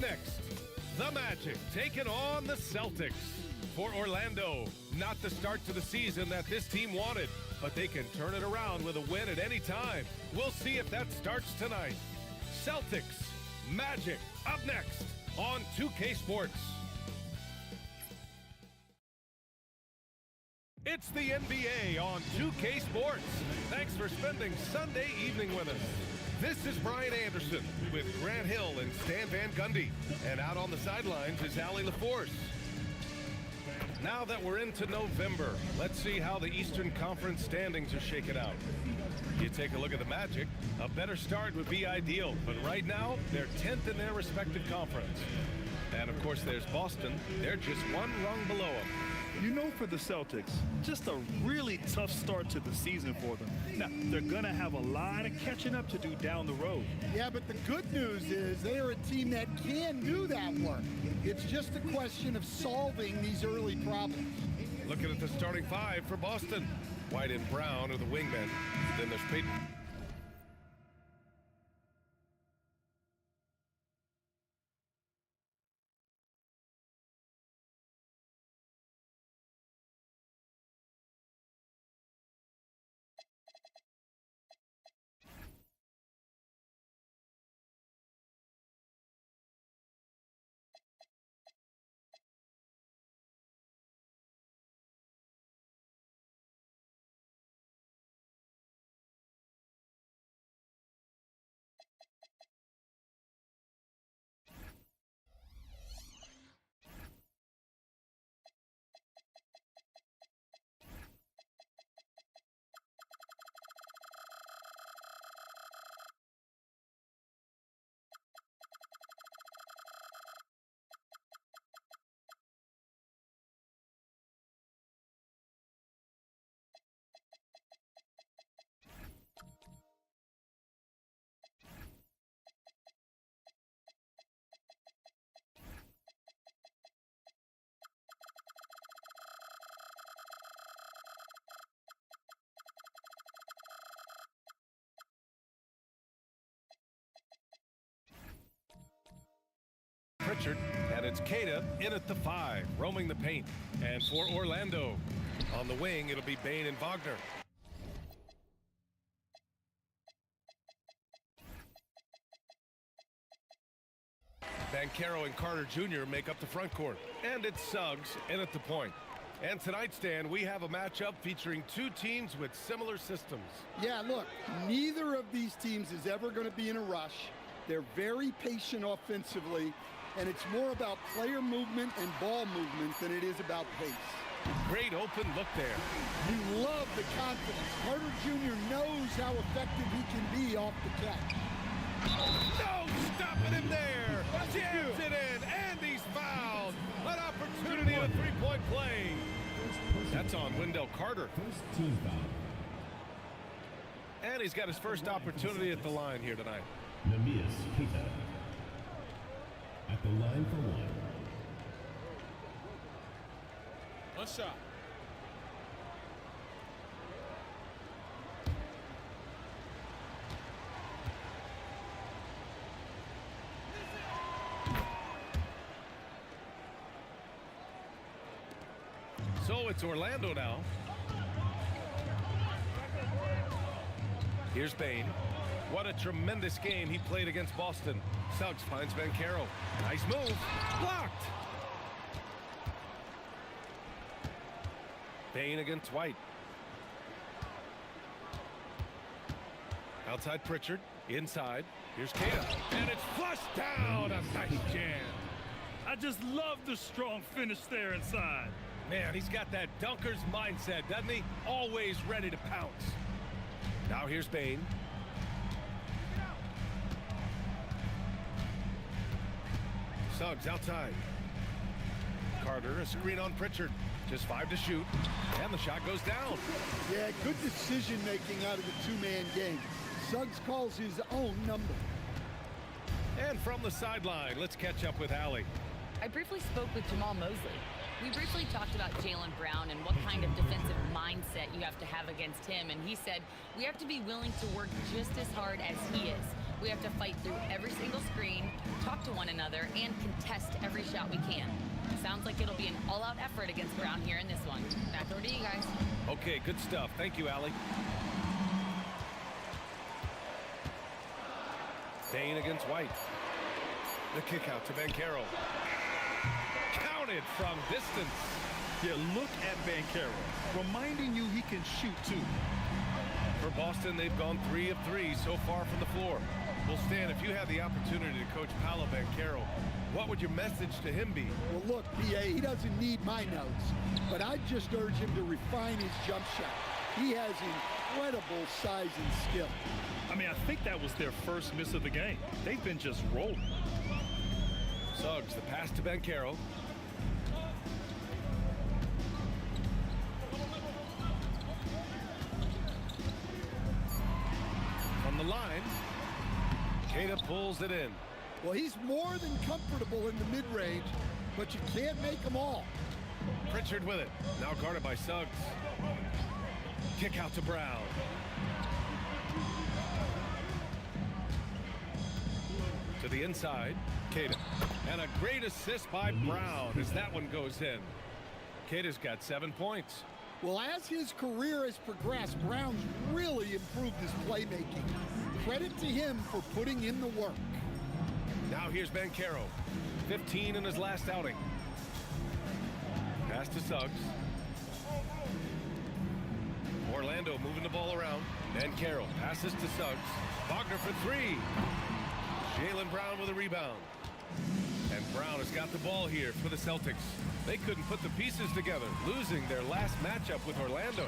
next, the Magic taking on the Celtics. For Orlando, not the start to the season that this team wanted, but they can turn it around with a win at any time. We'll see if that starts tonight. Celtics, Magic, up next on 2K Sports. It's the NBA on 2K Sports. Thanks for spending Sunday evening with us. This is Brian Anderson with Grant Hill and Stan Van Gundy. And out on the sidelines is Allie LaForce. Now that we're into November, let's see how the Eastern Conference standings are shaking out. You take a look at the Magic, a better start would be ideal, but right now, they're 10th in their respective conference. And of course, there's Boston. They're just one rung below them. You know, for the Celtics, just a really tough start to the season for them. Now, they're going to have a lot of catching up to do down the road. Yeah, but the good news is they are a team that can do that work. It's just a question of solving these early problems. Looking at the starting five for Boston. White and Brown are the wingmen. Then there's Peyton. Pritchard, and it's Cada in at the 5, roaming the paint. And for Orlando, on the wing, it'll be Bane and Wagner. Banchero and Carter Jr. make up the front court. And it's Suggs in at the point. And tonight, Stan, we have a matchup featuring two teams with similar systems. Yeah, look, neither of these teams is ever going to be in a rush. They're very patient offensively, and it's more about player movement and ball movement than it is about pace. Great open look there. You love the confidence. Carter Jr. knows how effective he can be off the catch. No stopping him there. Jams it in, and he's fouled. An opportunity in a three-point play. That's on Wendell Carter. First team foul. And he's got his first opportunity at the line here tonight. Namias Keita at the line for one. A shot. So it's Orlando now. Here's Bane. What a tremendous game he played against Boston. Suggs finds Banchero. Nice move. Blocked. Bane against White. Outside Pritchard. Inside. Here's Cada. And it's flushed down. A nice jam. I just love the strong finish there inside. Man, he's got that dunker's mindset, doesn't he? Always ready to pounce. Now here's Bane. Suggs outside. Carter, a screen on Pritchard. Just 5 to shoot. And the shot goes down. Yeah, good decision-making out of the two-man game. Suggs calls his own number. And from the sideline, let's catch up with Allie. I briefly spoke with Jamal Mosley. We briefly talked about Jaylen Brown and what kind of defensive mindset you have to have against him, and he said we have to be willing to work just as hard as he is. We have to fight through every single screen, talk to one another, and contest every shot we can. Sounds like it'll be an all-out effort against Brown here in this one. Back over to you guys. Okay, good stuff. Thank you, Allie. Payne against White. The kick out to Banchero. Counted from distance. Yeah, look at Banchero, reminding you he can shoot too. For Boston, they've gone 3 of 3 so far from the floor. Well, Stan, if you had the opportunity to coach Paolo Banchero, what would your message to him be? Well, look, PA, he doesn't need my notes, but I'd just urge him to refine his jump shot. He has incredible size and skill. I mean, I think that was their first miss of the game. They've been just rolling. Suggs, the pass to Banchero. From the line, Queta pulls it in. Well, he's more than comfortable in the mid-range, but you can't make them all. Pritchard with it. Now guarded by Suggs. Kick out to Brown. To the inside, Queta. And a great assist by Brown as that one goes in. Queta's got 7 points. Well, as his career has progressed, Brown's really improved his playmaking. Credit to him for putting in the work. Now here's Banchero. 15 in his last outing. Pass to Suggs. Orlando moving the ball around. Banchero passes to Suggs. Wagner for 3. Jaylen Brown with a rebound. And Brown has got the ball here for the Celtics. They couldn't put the pieces together, losing their last matchup with Orlando.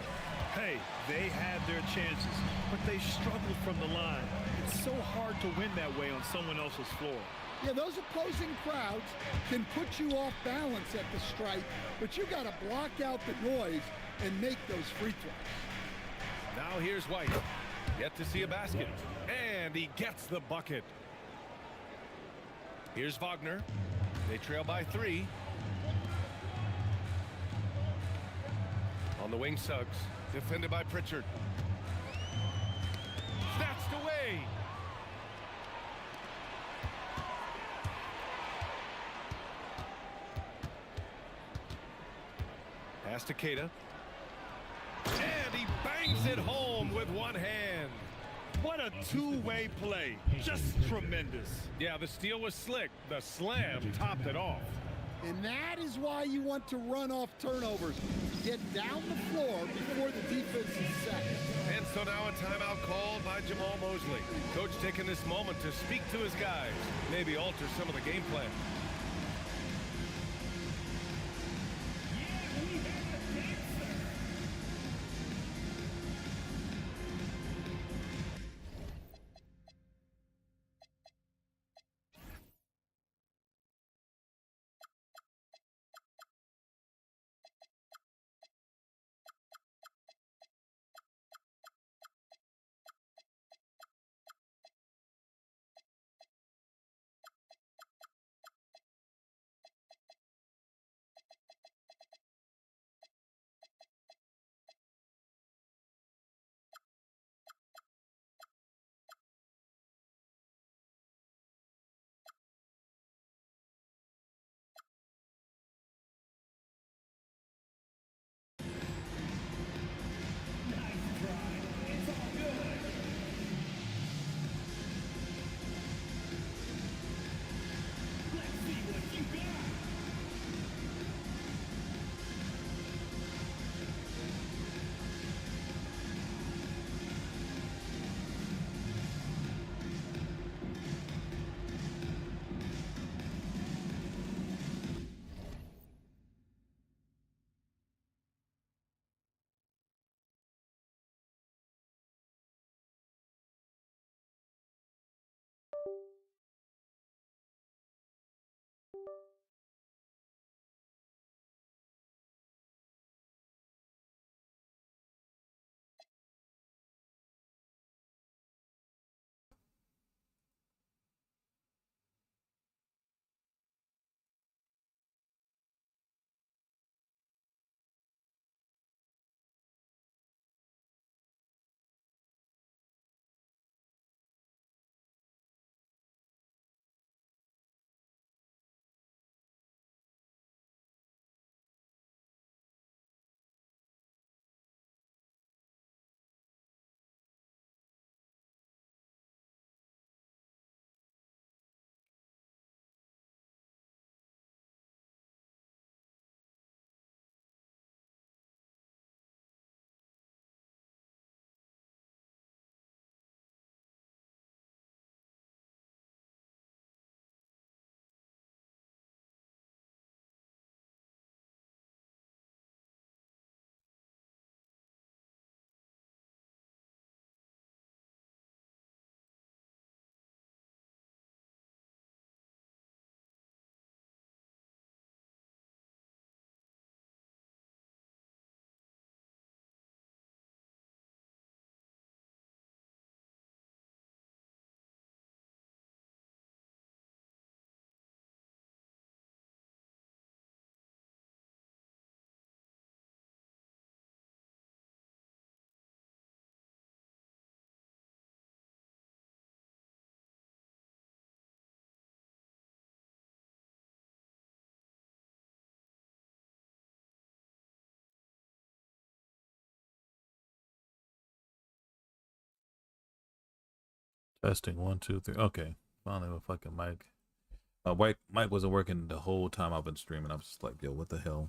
Hey, they had their chances, but they struggled from the line. It's so hard to win that way on someone else's floor. Yeah, those opposing crowds can put you off balance at the stripe, but you got to block out the noise and make those free throws. Now here's White. Yet to see a basket. And he gets the bucket. Here's Wagner. They trail by 3. On the wing, Suggs. Defended by Pritchard. Snatched away. Pass to Queta. And he bangs it home with one hand. What a two-way play. Just tremendous. Yeah, the steal was slick. The slam topped it off. And that is why you want to run off turnovers. Get down the floor before the defense is set. And so now a timeout called by Jamal Mosley. Coach taking this moment to speak to his guys. Maybe alter some of the game plan. Testing 1, 2, 3. Okay, finally with fucking mic. Mic wasn't working the whole time I've been streaming. I was just like, yo, what the hell?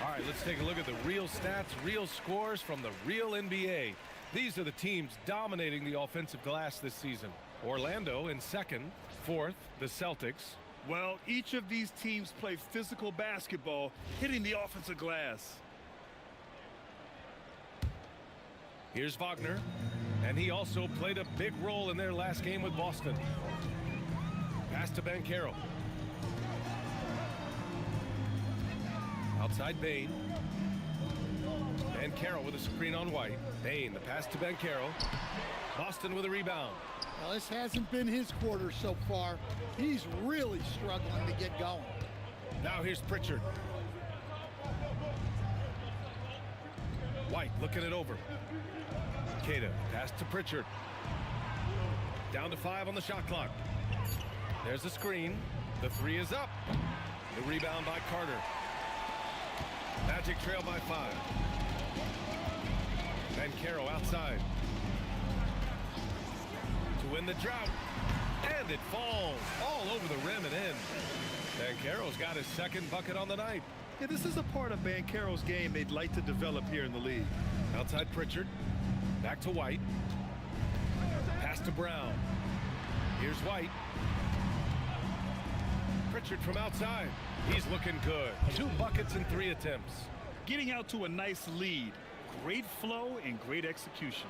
All right, let's take a look at the real stats, real scores from the real NBA. These are the teams dominating the offensive glass this season. Orlando in second, fourth, the Celtics. Well, each of these teams play physical basketball, hitting the offensive glass. Here's Wagner, and he also played a big role in their last game with Boston. Pass to Banchero. Outside Bane. Banchero with a screen on White. Bane, the pass to Banchero. Boston with a rebound. Well, this hasn't been his quarter so far. He's really struggling to get going. Now here's Pritchard. White looking it over. Queta, pass to Pritchard. Down to 5 on the shot clock. There's the screen. The 3 is up. The rebound by Carter. Magic trail by 5. Banchero outside. To win the drought. And it falls all over the rim and in. Banchero's got his second bucket on the night. Yeah, this is a part of Banchero's game they'd like to develop here in the league. Outside Pritchard. Back to White. Pass to Brown. Here's White. Pritchard from outside. He's looking good. 2 buckets in 3 attempts. Getting out to a nice lead. Great flow and great execution.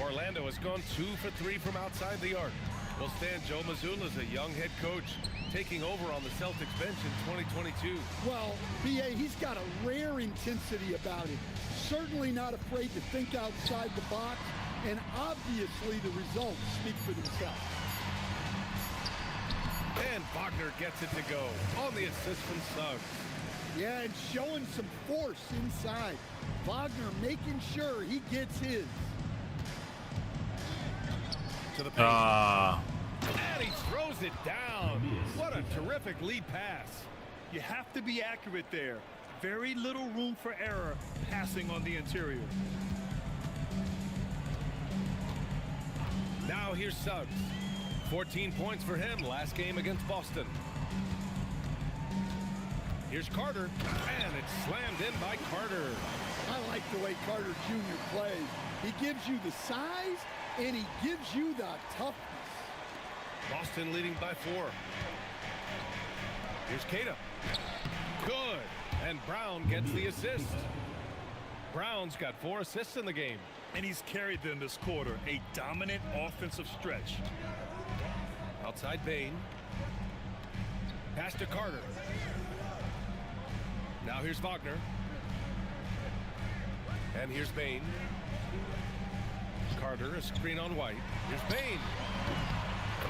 Orlando has gone 2 for 3 from outside the arc. Well, Stan, Joe Mazzulla is a young head coach taking over on the Celtics bench in 2022. Well, B.A., he's got a rare intensity about him. Certainly not afraid to think outside the box, and obviously the results speak for themselves. And Wagner gets it to go on the assist from Suggs. Yeah, and showing some force inside. Wagner making sure he gets his. To the paint. And he throws it down. What a terrific lead pass. You have to be accurate there. Very little room for error passing on the interior. Now here's Suggs. 14 points for him last game against Boston. Here's Carter, and it's slammed in by Carter. I like the way Carter Jr. plays. He gives you the size, and he gives you the toughness. Boston leading by 4. Here's Queta. Good. And Brown gets the assist. Brown's got 4 assists in the game. And he's carried them this quarter. A dominant offensive stretch. Outside Bane. Pass to Carter. Now here's Wagner. And here's Bane. Carter, a screen on White. Here's Bane.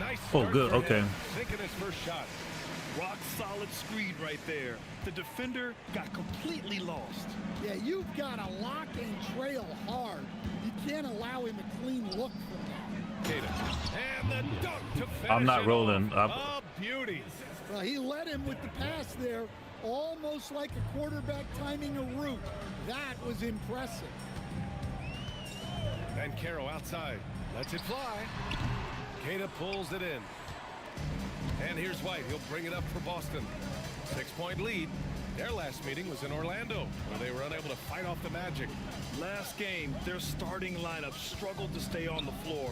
Nice start. Oh, good. For Okay. him. Sinking his first shot. Rock solid screen right there. The defender got completely lost. Yeah, you've got to lock and trail hard. You can't allow him a clean look from that. Queta. And the dunk to finish. I'm not it rolling. off. A beauty. Well, he led him with the pass there, almost like a quarterback timing a route. That was impressive. Banchero outside. Lets it fly. Queta pulls it in. And here's White. He'll bring it up for Boston. 6-point lead. Their last meeting was in Orlando, where they were unable to fight off the Magic. Last game, their starting lineup struggled to stay on the floor.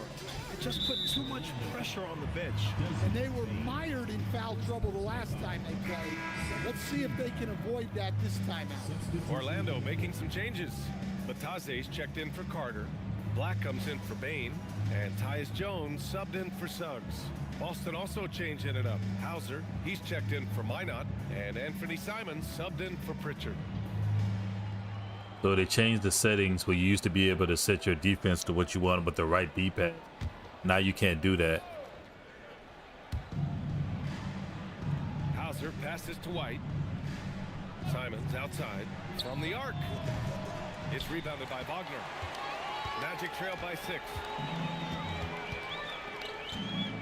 It just put too much pressure on the bench. And they were mired in foul trouble the last time they played. Let's see if they can avoid that this time out. Orlando making some changes. Bataze's checked in for Carter. Black comes in for Bane. And Tyus Jones subbed in for Suggs. Boston also changing it up. Hauser, he's checked in for Minot. And Anthony Simons subbed in for Pritchard. So they changed the settings where you used to be able to set your defense to what you wanted with the right D-pad. Now you can't do that. Hauser passes to White. Simons outside from the arc. It's rebounded by Wagner. Magic trail by 6.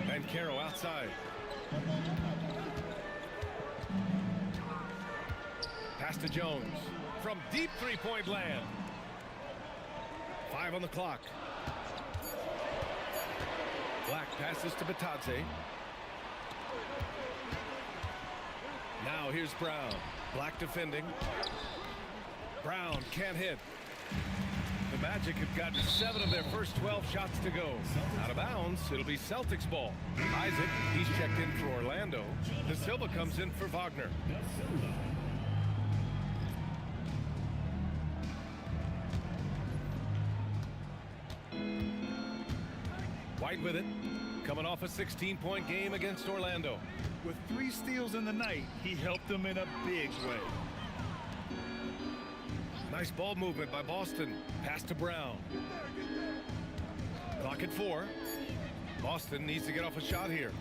Banchero outside. Pass to Jones. From deep three-point land. 5 on the clock. Black passes to Batadze. Now here's Brown. Black defending. Brown can't hit. The Magic have gotten 7 of their first 12 shots to go. Out of bounds, it'll be Celtics ball. Isaac, he's checked in for Orlando. De Silva comes in for Wagner. White with it. Coming off a 16-point game against Orlando. With 3 steals in the night, he helped them in a big way. Nice ball movement by Boston. Pass to Brown. Clock at 4. Boston needs to get off a shot here.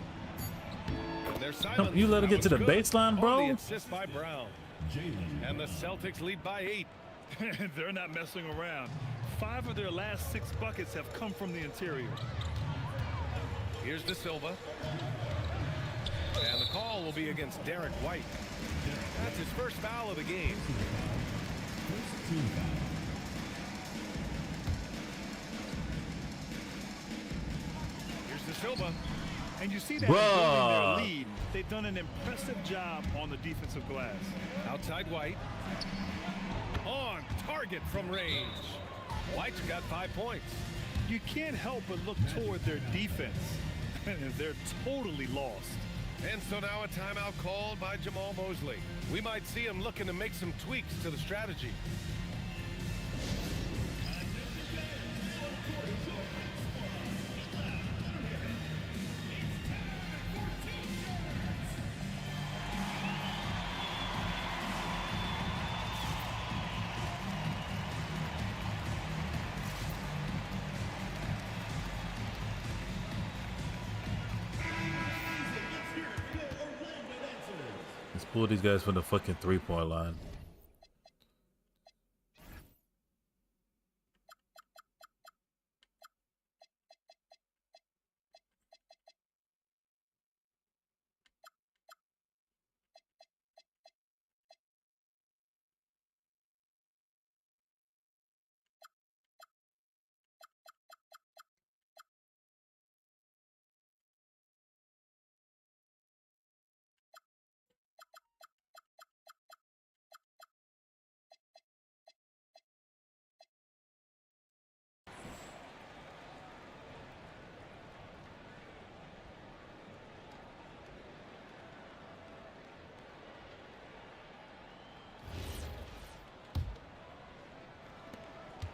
And there's Simons. You let it That get to the was good. baseline, On bro. the assist by Brown. And the Celtics lead by 8. They're not messing around. 5 of their last 6 buckets have come from the interior. Here's De Silva. And the call will be against Derek White. That's his first foul of the game. Here's De Silva. And you see that in building their lead. They've done an impressive job on the defensive glass. Outside White. On target from range. White's got 5 points. You can't help but look toward their defense. They're totally lost. And so now a timeout called by Jamal Mosley. We might see him looking to make some tweaks to the strategy. Let's pull these guys from the fucking 3-point line.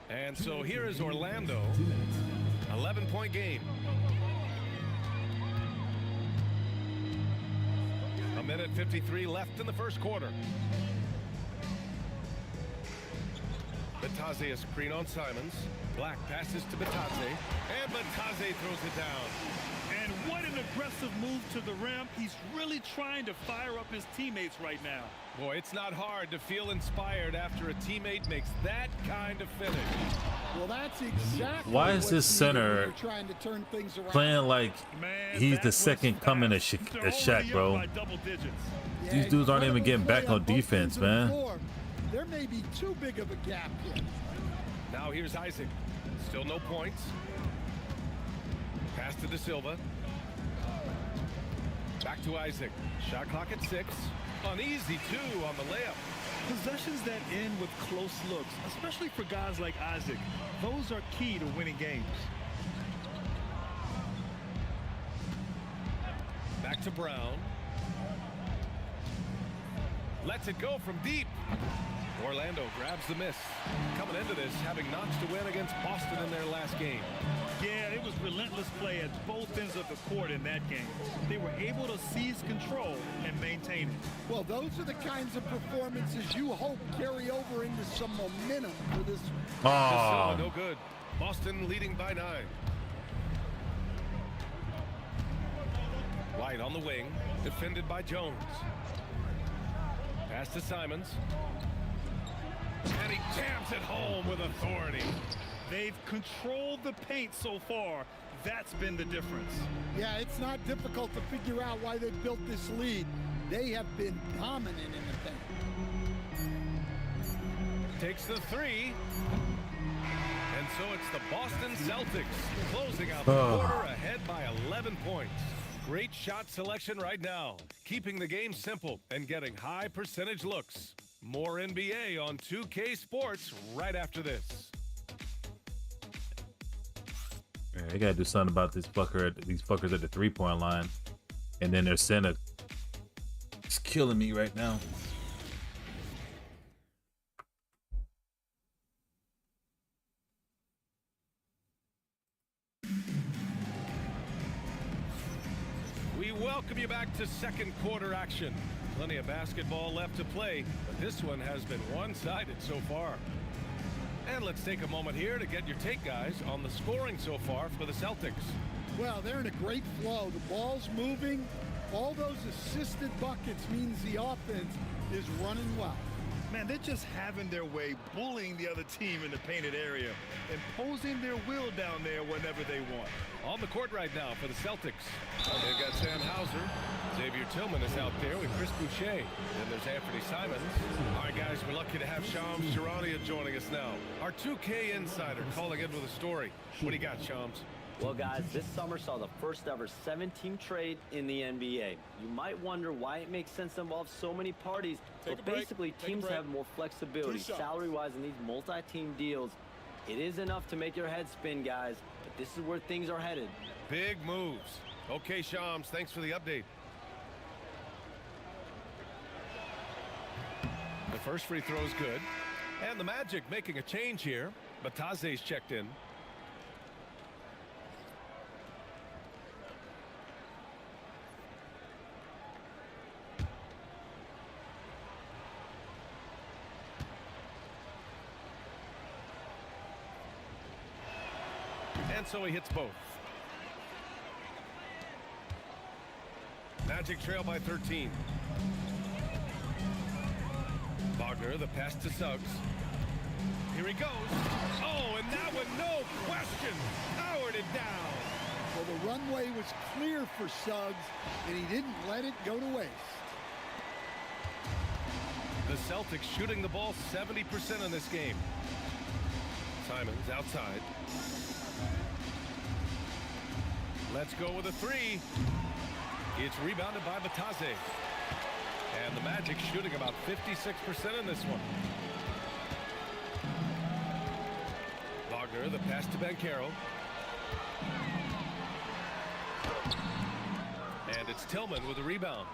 And so here is Orlando. 11-point game. A minute 53 left in the first quarter. Batadze a screen on Simons. Black passes to Batadze. And Batadze throws it down. And what an aggressive move to the rim. He's really trying to fire up his teammates right now. Boy, it's not hard to feel inspired after a teammate makes that kind of finish. Well, that's exactly Why is this center what's needed when you're trying to turn things around. playing like Man, he's that the was second coming of fast. They're Shaq, already bro? up by double digits. Yeah, These dudes aren't even incredible getting back play on both defense, ends of the man. floor. There may be too big of a gap here. Now here's Isaac. Still no points. Pass to De Silva. Back to Isaac. Shot clock at 6. Uneasy 2 on the layup. Possessions that end with close looks, especially for guys like Isaac, those are key to winning games. Back to Brown. Lets it go from deep. Orlando grabs the miss. Coming into this, having notched a win against Boston in their last game. Yeah, it was relentless play at both ends of the court in that game. They were able to seize control and maintain it. Well, those are the kinds of performances you hope carry over into some momentum for this. Oh, No good. Boston leading by 9. White on the wing, defended by Jones. Pass to Simons. And he jams it home with authority. They've controlled the paint so far. That's been the difference. Yeah, it's not difficult to figure out why they built this lead. They have been dominant in the paint. takes the three. And so it's the Boston Celtics closing out the quarter ahead by 11 points. Great shot selection right now, keeping the game simple and getting high percentage looks. More NBA on 2K Sports right after this. Man, they gotta do something about these fuckers at the three-point line, and then their center. It's killing me right now. We welcome you back to second quarter action. Plenty of basketball left to play, but this one has been one-sided so far. And let's take a moment here to get your take, guys, on the scoring so far for the Celtics. Well, they're in a great flow. The ball's moving. All those assisted buckets means the offense is running well. Man, they're just having their way, bullying the other team in the painted area, imposing their will down there whenever they want. On the court right now for the Celtics. They've got Sam Hauser. Xavier Tillman is out there with Chris Boucher. Then there's Anthony Simons. All right, guys, we're lucky to have Shams Charania joining us now. Our 2K insider calling in with a story. What do you got, Shams? Well, guys, this summer saw the first ever 7-team trade in the NBA. You might wonder why it makes sense to involve so many parties, but basically teams have more flexibility salary-wise in these multi-team deals. It is enough to make your head spin, guys, but this is where things are headed. Big moves. Okay, Shams, thanks for the update. The first free throw is good. And the Magic making a change here. Bataze's checked in. And so he hits both. Magic trail by 13. Wagner, the pass to Suggs. Here he goes. Oh, and that one, no question, powered it down. Well, the runway was clear for Suggs, and he didn't let it go to waste. The Celtics shooting the ball 70% in this game. Simons outside. Let's go with a three. It's rebounded by Bataze. And the Magic shooting about 56% in this one. Wagner, the pass to Banchero. And it's Tillman with a rebound.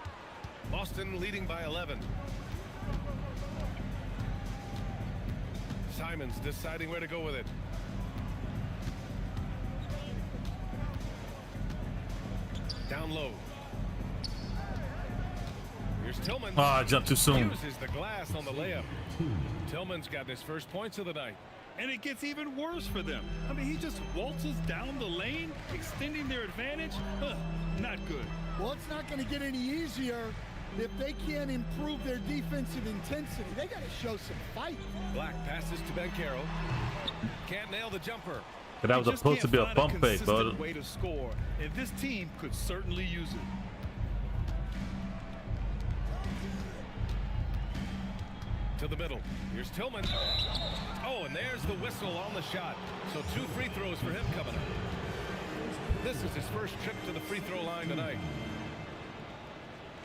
Boston leading by 11. Simons deciding where to go with it. Down low. Here's Tillman. I jumped too soon. Uses the glass on the layup. Tillman's got his first points of the night. And it gets even worse for them. I mean, he just waltzes down the lane, extending their advantage. Not good. Well, it's not going to get any easier if they can't improve their defensive intensity. They got to show some fight. Black passes to Banchero. Can't nail the jumper. But that was supposed to be a bump fake, bro. Way to score, and this team could certainly use it. To the middle. Here's Tillman. Oh, and there's the whistle on the shot. So 2 free throws for him coming up. This is his first trip to the free throw line tonight.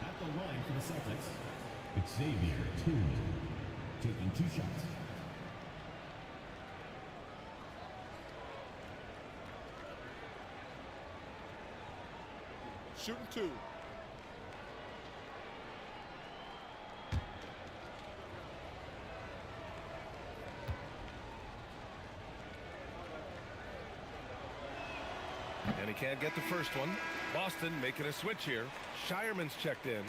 At the line for the Celtics, it's Xavier Tillman taking 2 shots. Shooting 2. And he can't get the first one. Boston making a switch here. Shireman's checked in.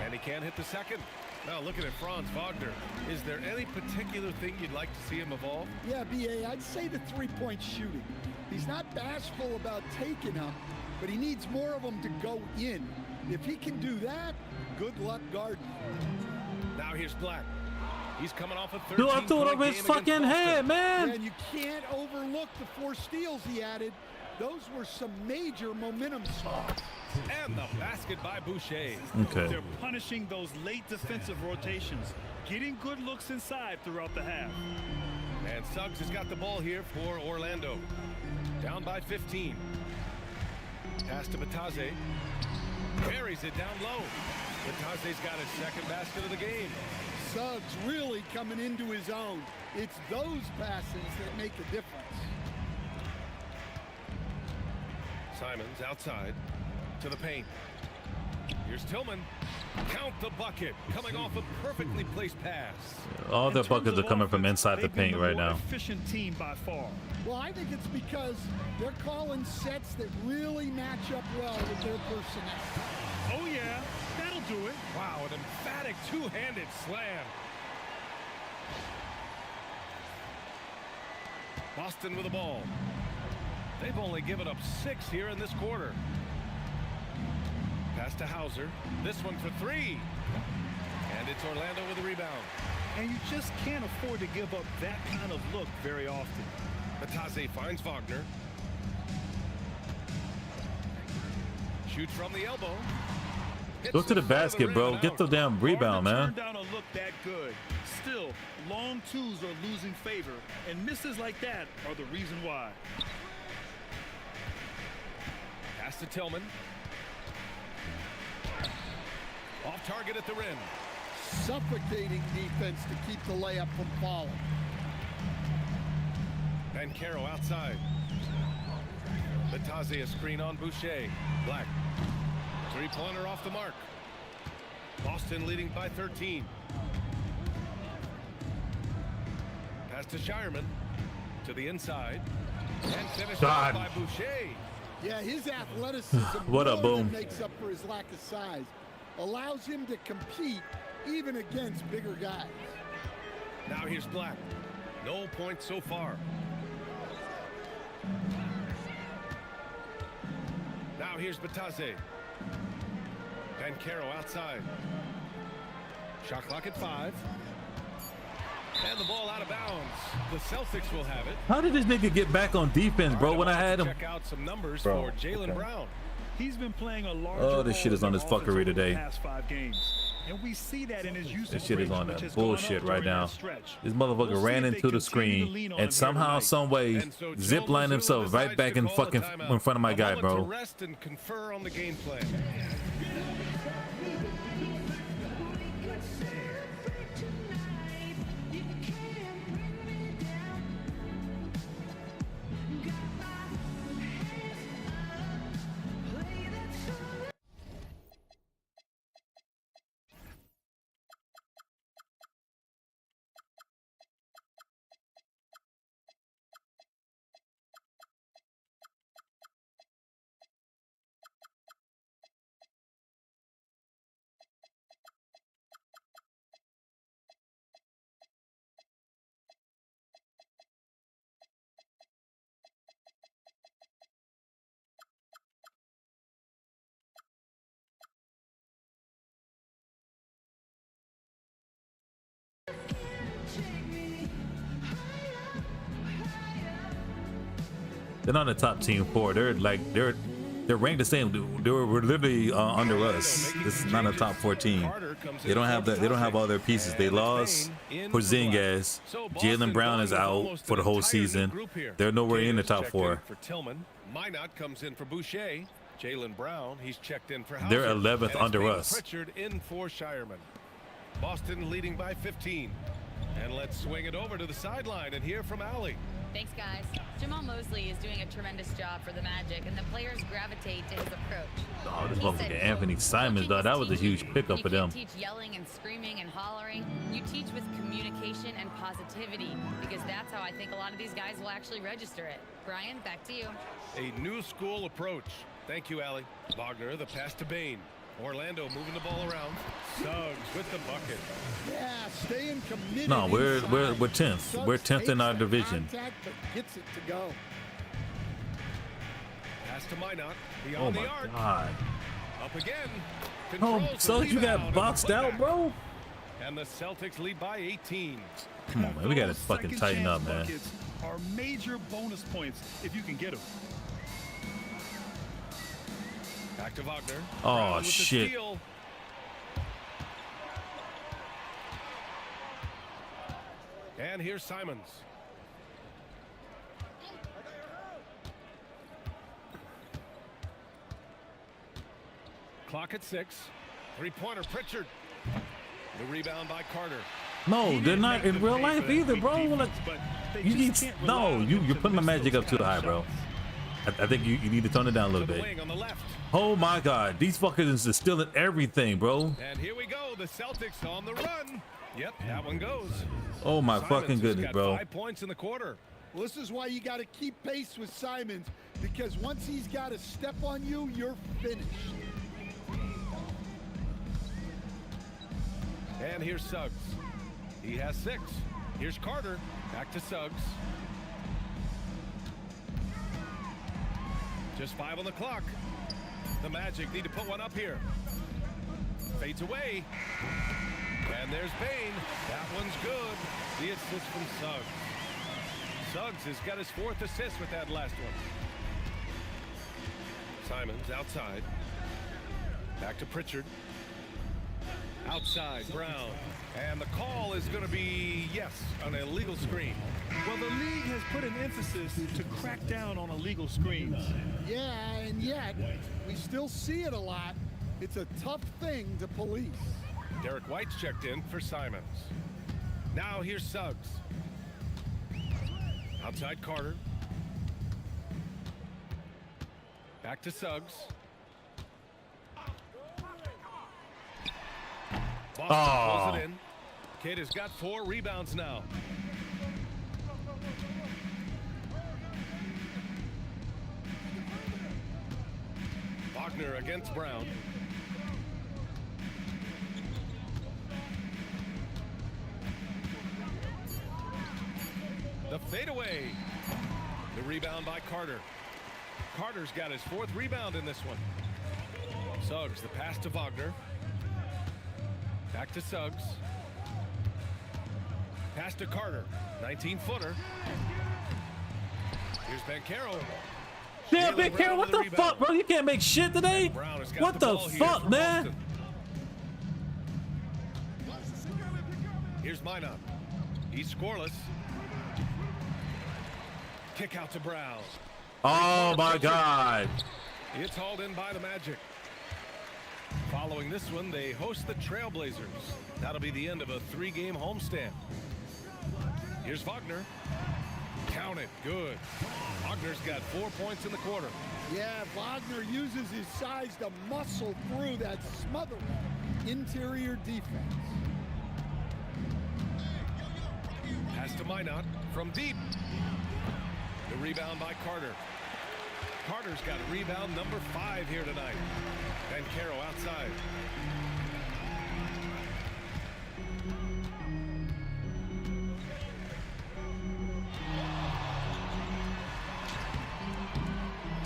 And he can't hit the second. Now looking at Franz Wagner, is there any particular thing you'd like to see him evolve? Yeah, B.A., I'd say the three-point shooting. He's not bashful about taking them, but he needs more of them to go in. If he can do that, good luck guarding. Now here's Black. He's coming off a 13 Dude, I threw it over his fucking head, man. And you can't overlook the 4 steals he added. Those were some major momentum swings. And the basket by Boucher. Okay. They're punishing those late defensive rotations, getting good looks inside throughout the half. And Suggs has got the ball here for Orlando. Down by 15. Pass to Bataze. Carries it down low. Bataze's got his second basket of the game. Suggs really coming into his own. It's those passes that make a difference. Simons outside to the paint. Here's Tillman. Count the bucket. Coming off a perfectly placed pass. All their buckets are coming from inside the paint right now. Efficient team by far. Well, I think it's because they're calling sets that really match up well with their personnel. Oh yeah, that'll do it. Wow, an emphatic two-handed slam. Boston with the ball. They've only given up 6 here in this quarter. Pass to Hauser. This one for 3. And it's Orlando with the rebound. And you just can't afford to give up that kind of look very often. Bataze finds Wagner. Shoots from the elbow. Go to the basket, bro. Get the damn rebound, man. Turn down a look that good. Still, long twos are losing favor, and misses like that are the reason why. Pass to Tillman. Off target at the rim. Suffocating defense to keep the layup from falling. Bancaro outside. Bataze a screen on Boucher. Black. 3-pointer off the mark. Boston leading by 13. Pass to Shireman. To the inside. And finished off by Boucher. Yeah, his athleticism What a boom. makes up for his lack of size. Allows him to compete even against bigger guys. Now here's Black. No points so far. Now here's Bataze. Bancaro outside. Shot clock at 5. And the ball out of bounds. The Celtics will have it. How did this nigga get back on defense, bro, when I had him? Check out some numbers for Jaylen Brown. He's been playing a large Oh, this shit is on this fuckery today. Past 5 games. And we see that in his usage This shit is rate, on which that has gone bullshit up right during now. that stretch. This motherfucker We'll see ran if they into the continue to screen lean on him and here somehow, tonight. some way, And so zip Joe lined Mazzulla himself right decides back to in call a fucking timeout. in front of my A guy, moment to bro. rest and confer on the game plan. They're not a top team 4. They're ranked the same. We're literally under us. This is not a top 4 team. They don't have that. They don't have all their pieces. They lost Porzingis. Jaylen Brown is out for the whole season. They're nowhere in the top 4. For Tillman. Minot comes in for Boucher. Jaylen Brown, he's checked in for Hauser. They're 11th And under it's us. Pritchard in for Shireman. Boston leading by 15. And let's swing it over to the sideline and hear from Allie. Thanks, guys. Jamal Mosley is doing a tremendous job for the Magic, and the players gravitate to his approach. Oh, this He motherfucker said, Anthony Simons, "Coaching though, is that was a teaching. huge pickup for them. You can't teach yelling and screaming and hollering. You teach with communication and positivity, because that's how I think a lot of these guys will actually register it. Brian, back to you. A new school approach. Thank you, Allie. Wagner, the pass to Bain. Orlando moving the ball around. Suggs with the bucket. Yeah, staying committed. No, we're inside. 10th. Suggs We're 10th in takes our the division. contact, but gets it to go. Pass to Minot. Oh Beyond the my arc. God. Up again. Oh, Controls so the you got rebound boxed and the out, putback. bro? And the Celtics lead by 18. Come on, man. We gotta Those fucking second tighten chance up, man. buckets are major bonus points if you can get them. Back to Wagner. Oh, Brown with the shit. steal. And here's Simons. Clock at 6. Three-pointer, Pritchard. The rebound by Carter. No, they're not in real life either, bro. Like, you need you're putting my magic up too high, bro. I think you need to tone it down a little To the bit. wing on the left. Oh my God, these fuckers are stealing everything, bro. And here we go. The Celtics on the run. Yep, that one goes. Oh my Simons fucking has goodness, got bro. 5 points in the quarter. Well, this is why you got to keep pace with Simons, because once he's got a step on you, you're finished. And here's Suggs. He has 6. Here's Carter. Back to Suggs. Just 5 on the clock. The Magic need to put one up here. Fades away. And there's Bain. That one's good. The assist from Suggs. Suggs has got his 4th assist with that last one. Simons outside. Back to Pritchard. Outside, Brown. And the call is going to be, yes, an illegal screen. Well, the league has put an emphasis to crack down on illegal screens. Yeah, and yet we still see it a lot. It's a tough thing to police. Derek White's checked in for Simons. Now here's Suggs. Outside Carter. Back to Suggs. Boston pulls it in. Kid has got 4 rebounds now. Wagner against Brown. The fadeaway. The rebound by Carter. Carter's got his 4th rebound in this one. Suggs, the pass to Wagner. Back to Suggs. Pass to Carter. 19-footer. Here's Banchero. Yeah, Big Carol, what the fuck, bro? You can't make shit today? What the fuck, man? Here's Minot. He's scoreless. Kick out to Brown. Oh my God. It's hauled in by the Magic. Following this one, they host the Trailblazers. That'll be the end of a 3-game homestand. Here's Wagner. Count it. Good. Wagner's got 4 points in the quarter. Yeah, Wagner uses his size to muscle through that smothering interior defense. Pass to Minot from deep. The rebound by Carter. Carter's got rebound number 5 here tonight. Banchero outside.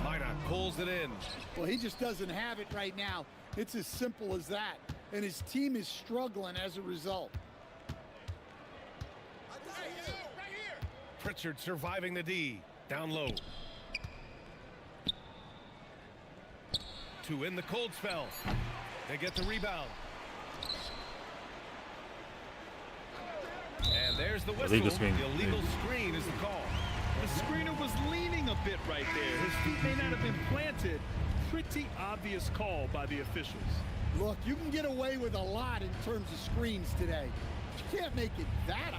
Minot pulls it in. Well, he just doesn't have it right now. It's as simple as that. And his team is struggling as a result. Pritchard surviving the D. Down low. To win the cold spell. They get the rebound. And there's the whistle. Illegal screen. The illegal screen is the call. The screener was leaning a bit right there. His feet may not have been planted. Pretty obvious call by the officials. Look, you can get away with a lot in terms of screens today. But you can't make it that obvious.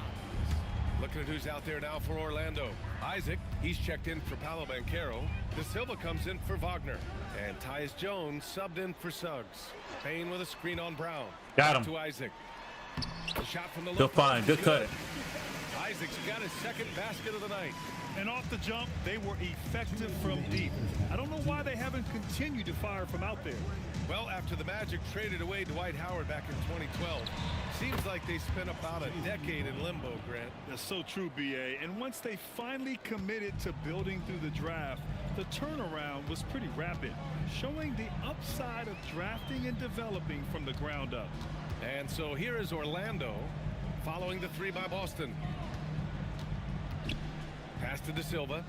Looking at who's out there now for Orlando. Isaac, he's checked in for Paolo Banchero. De Silva comes in for Wagner. And Tyus Jones subbed in for Suggs. Payne with a screen on Brown. Got him. To Isaac. The shot from the Good low find. post. Good cut. Isaac's got his 2nd basket of the night. And off the jump, they were effective from deep. I don't know why they haven't continue to fire from out there. Well, after the Magic traded away Dwight Howard back in 2012, seems like they spent about a decade in limbo, Grant. That's so true, BA. And once they finally committed to building through the draft, the turnaround was pretty rapid, showing the upside of drafting and developing from the ground up. And so here is Orlando following the three by Boston. Pass to De Silva.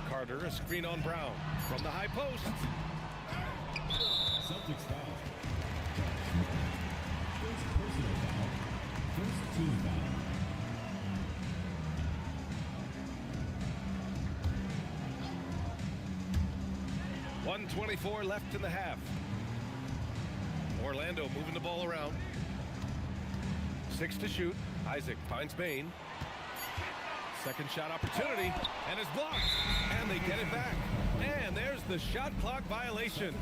Carter, a screen on Brown from the high post. Celtics foul. First personal foul. First team foul. 1:24 left in the half. Orlando moving the ball around. 6 to shoot. Isaac finds Bain. Second shot opportunity, and it's blocked, and they get it back. And there's the shot clock violation.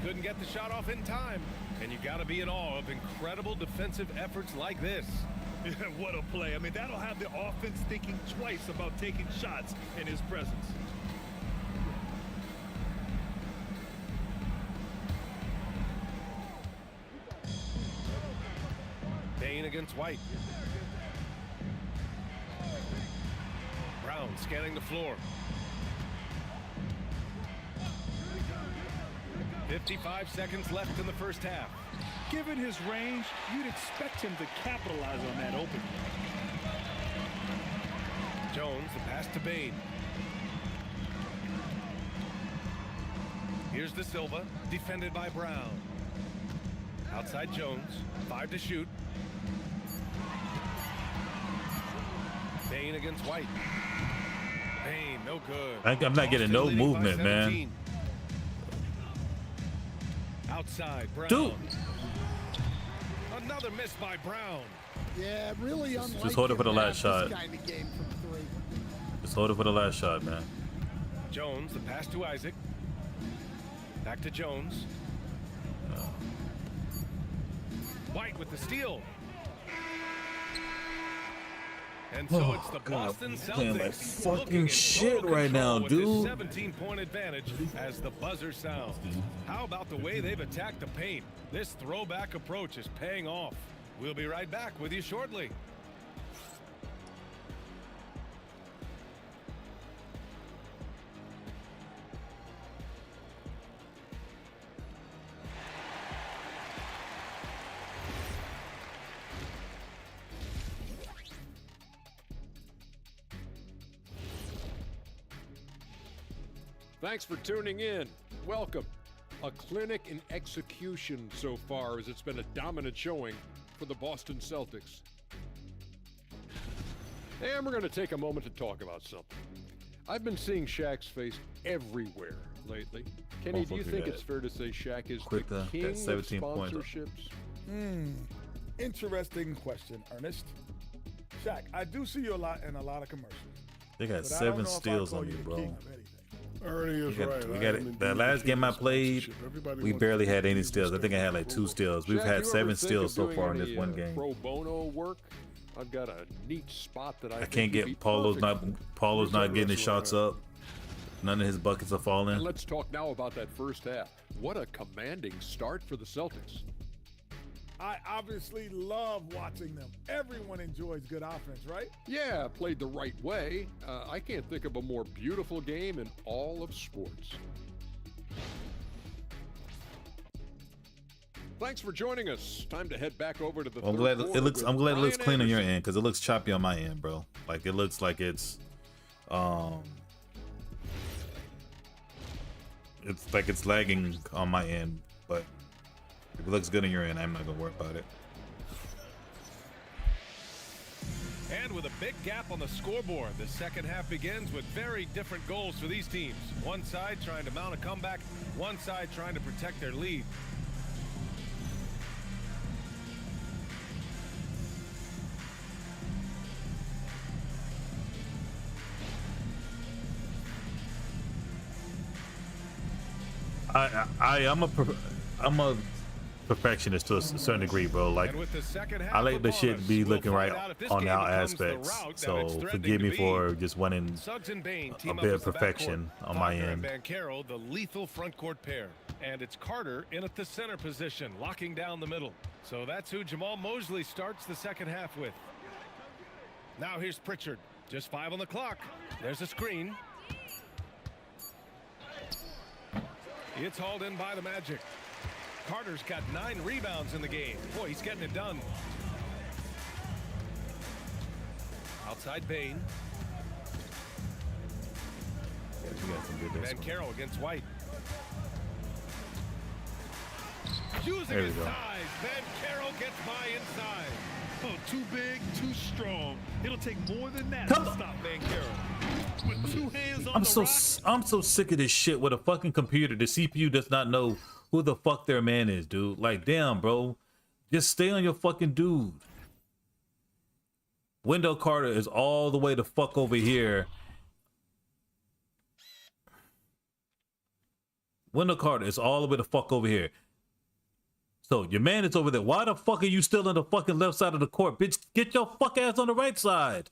Couldn't get the shot off in time, and you got to be in awe of incredible defensive efforts like this. What a play. I mean, that'll have the offense thinking twice about taking shots in his presence. Bain against White. Brown scanning the floor. 55 seconds left in the first half. Given his range, you'd expect him to capitalize on that opening. Jones, the pass to Bain. Here's De Silva, defended by Brown. Outside Jones, 5 to shoot. Bain against White. Bain, no good. I'm not getting no Boston leading by movement, man. 17. Outside, Brown. Dude. Another miss by Brown. Yeah, really unlike Just hold it for the him to last have shot. this kind of game from 3. Just hold it for the last shot, man. Jones, the pass to Isaac. Back to Jones. White with the steal. And so it's the Boston playing like Celtics fucking looking in shit total right now, control with dude. this 17-point advantage as the buzzer sounds. How about the way they've attacked the paint? This throwback approach is paying off. We'll be right back with you shortly. Thanks for tuning in. Welcome. A clinic in execution so far, as it's been a dominant showing for the Boston Celtics. And we're going to take a moment to talk about something. I've been seeing Shaq's face everywhere lately. Kenny, do you think it's fair to say Shaq is Quit the that king of 17 points. sponsorships? Interesting question, Ernest. Shaq, I do see you in a lot of commercials. They got but I don't 7 know if I steals call on you you, the bro. king of anything. Ernie is right. We got it. The last game I played, we barely had any steals. I think I had like 2 steals. We've Shaq, had you 7 ever think steals of so doing far in any, this one game. Pro bono work. I've got a neat spot that I I think can't would be get Paulo's perfect. not getting his shots up. None of his buckets are And falling. let's talk now about that first half. What a commanding start for the Celtics. I obviously love watching them. Everyone enjoys good offense, right? Yeah, played the right way. I can't think of a more beautiful game in all of sports. Thanks for joining us. Time to head back over to the I'm third glad quarter it looks. with I'm glad it looks Brian clean on your Anderson. end because it looks choppy on my end, bro. Like it looks like it's like it's lagging on my end, but if it looks good on your end, I'm not gonna worry about it. And with a big gap on the scoreboard, the second half begins with very different goals for these teams. One side trying to mount a comeback, one side trying to protect their lead. I'm a perfectionist to a certain degree, bro. Like, I like the shit to be looking right on all aspects. So forgive me for just wanting a bit of perfection on my end. Bancaro, the lethal front court pair. And it's Carter in at the center position, locking down the middle. So that's who Jamal Mosley starts the second half with. Now here's Pritchard. Just 5 on the clock. There's a screen. It's hauled in by the Magic. Carter's got 9 rebounds in the game. Boy, he's getting it done. Outside Bain. Bancaro against White. Using his size, Bancaro gets by inside. Oh, too big, too strong. It'll take more than that to stop Bancaro. With 2 hands on I'm so sick of this shit with a fucking computer. The CPU does not know who the fuck their man is, dude. Like, damn, bro. Just stay on your fucking dude. Wendell Carter is all the way the fuck over here. Wendell Carter is all the way the fuck over here. So your man is over there. Why the fuck are you still on the fucking left side of the court? Bitch, get your fuck ass on the right side.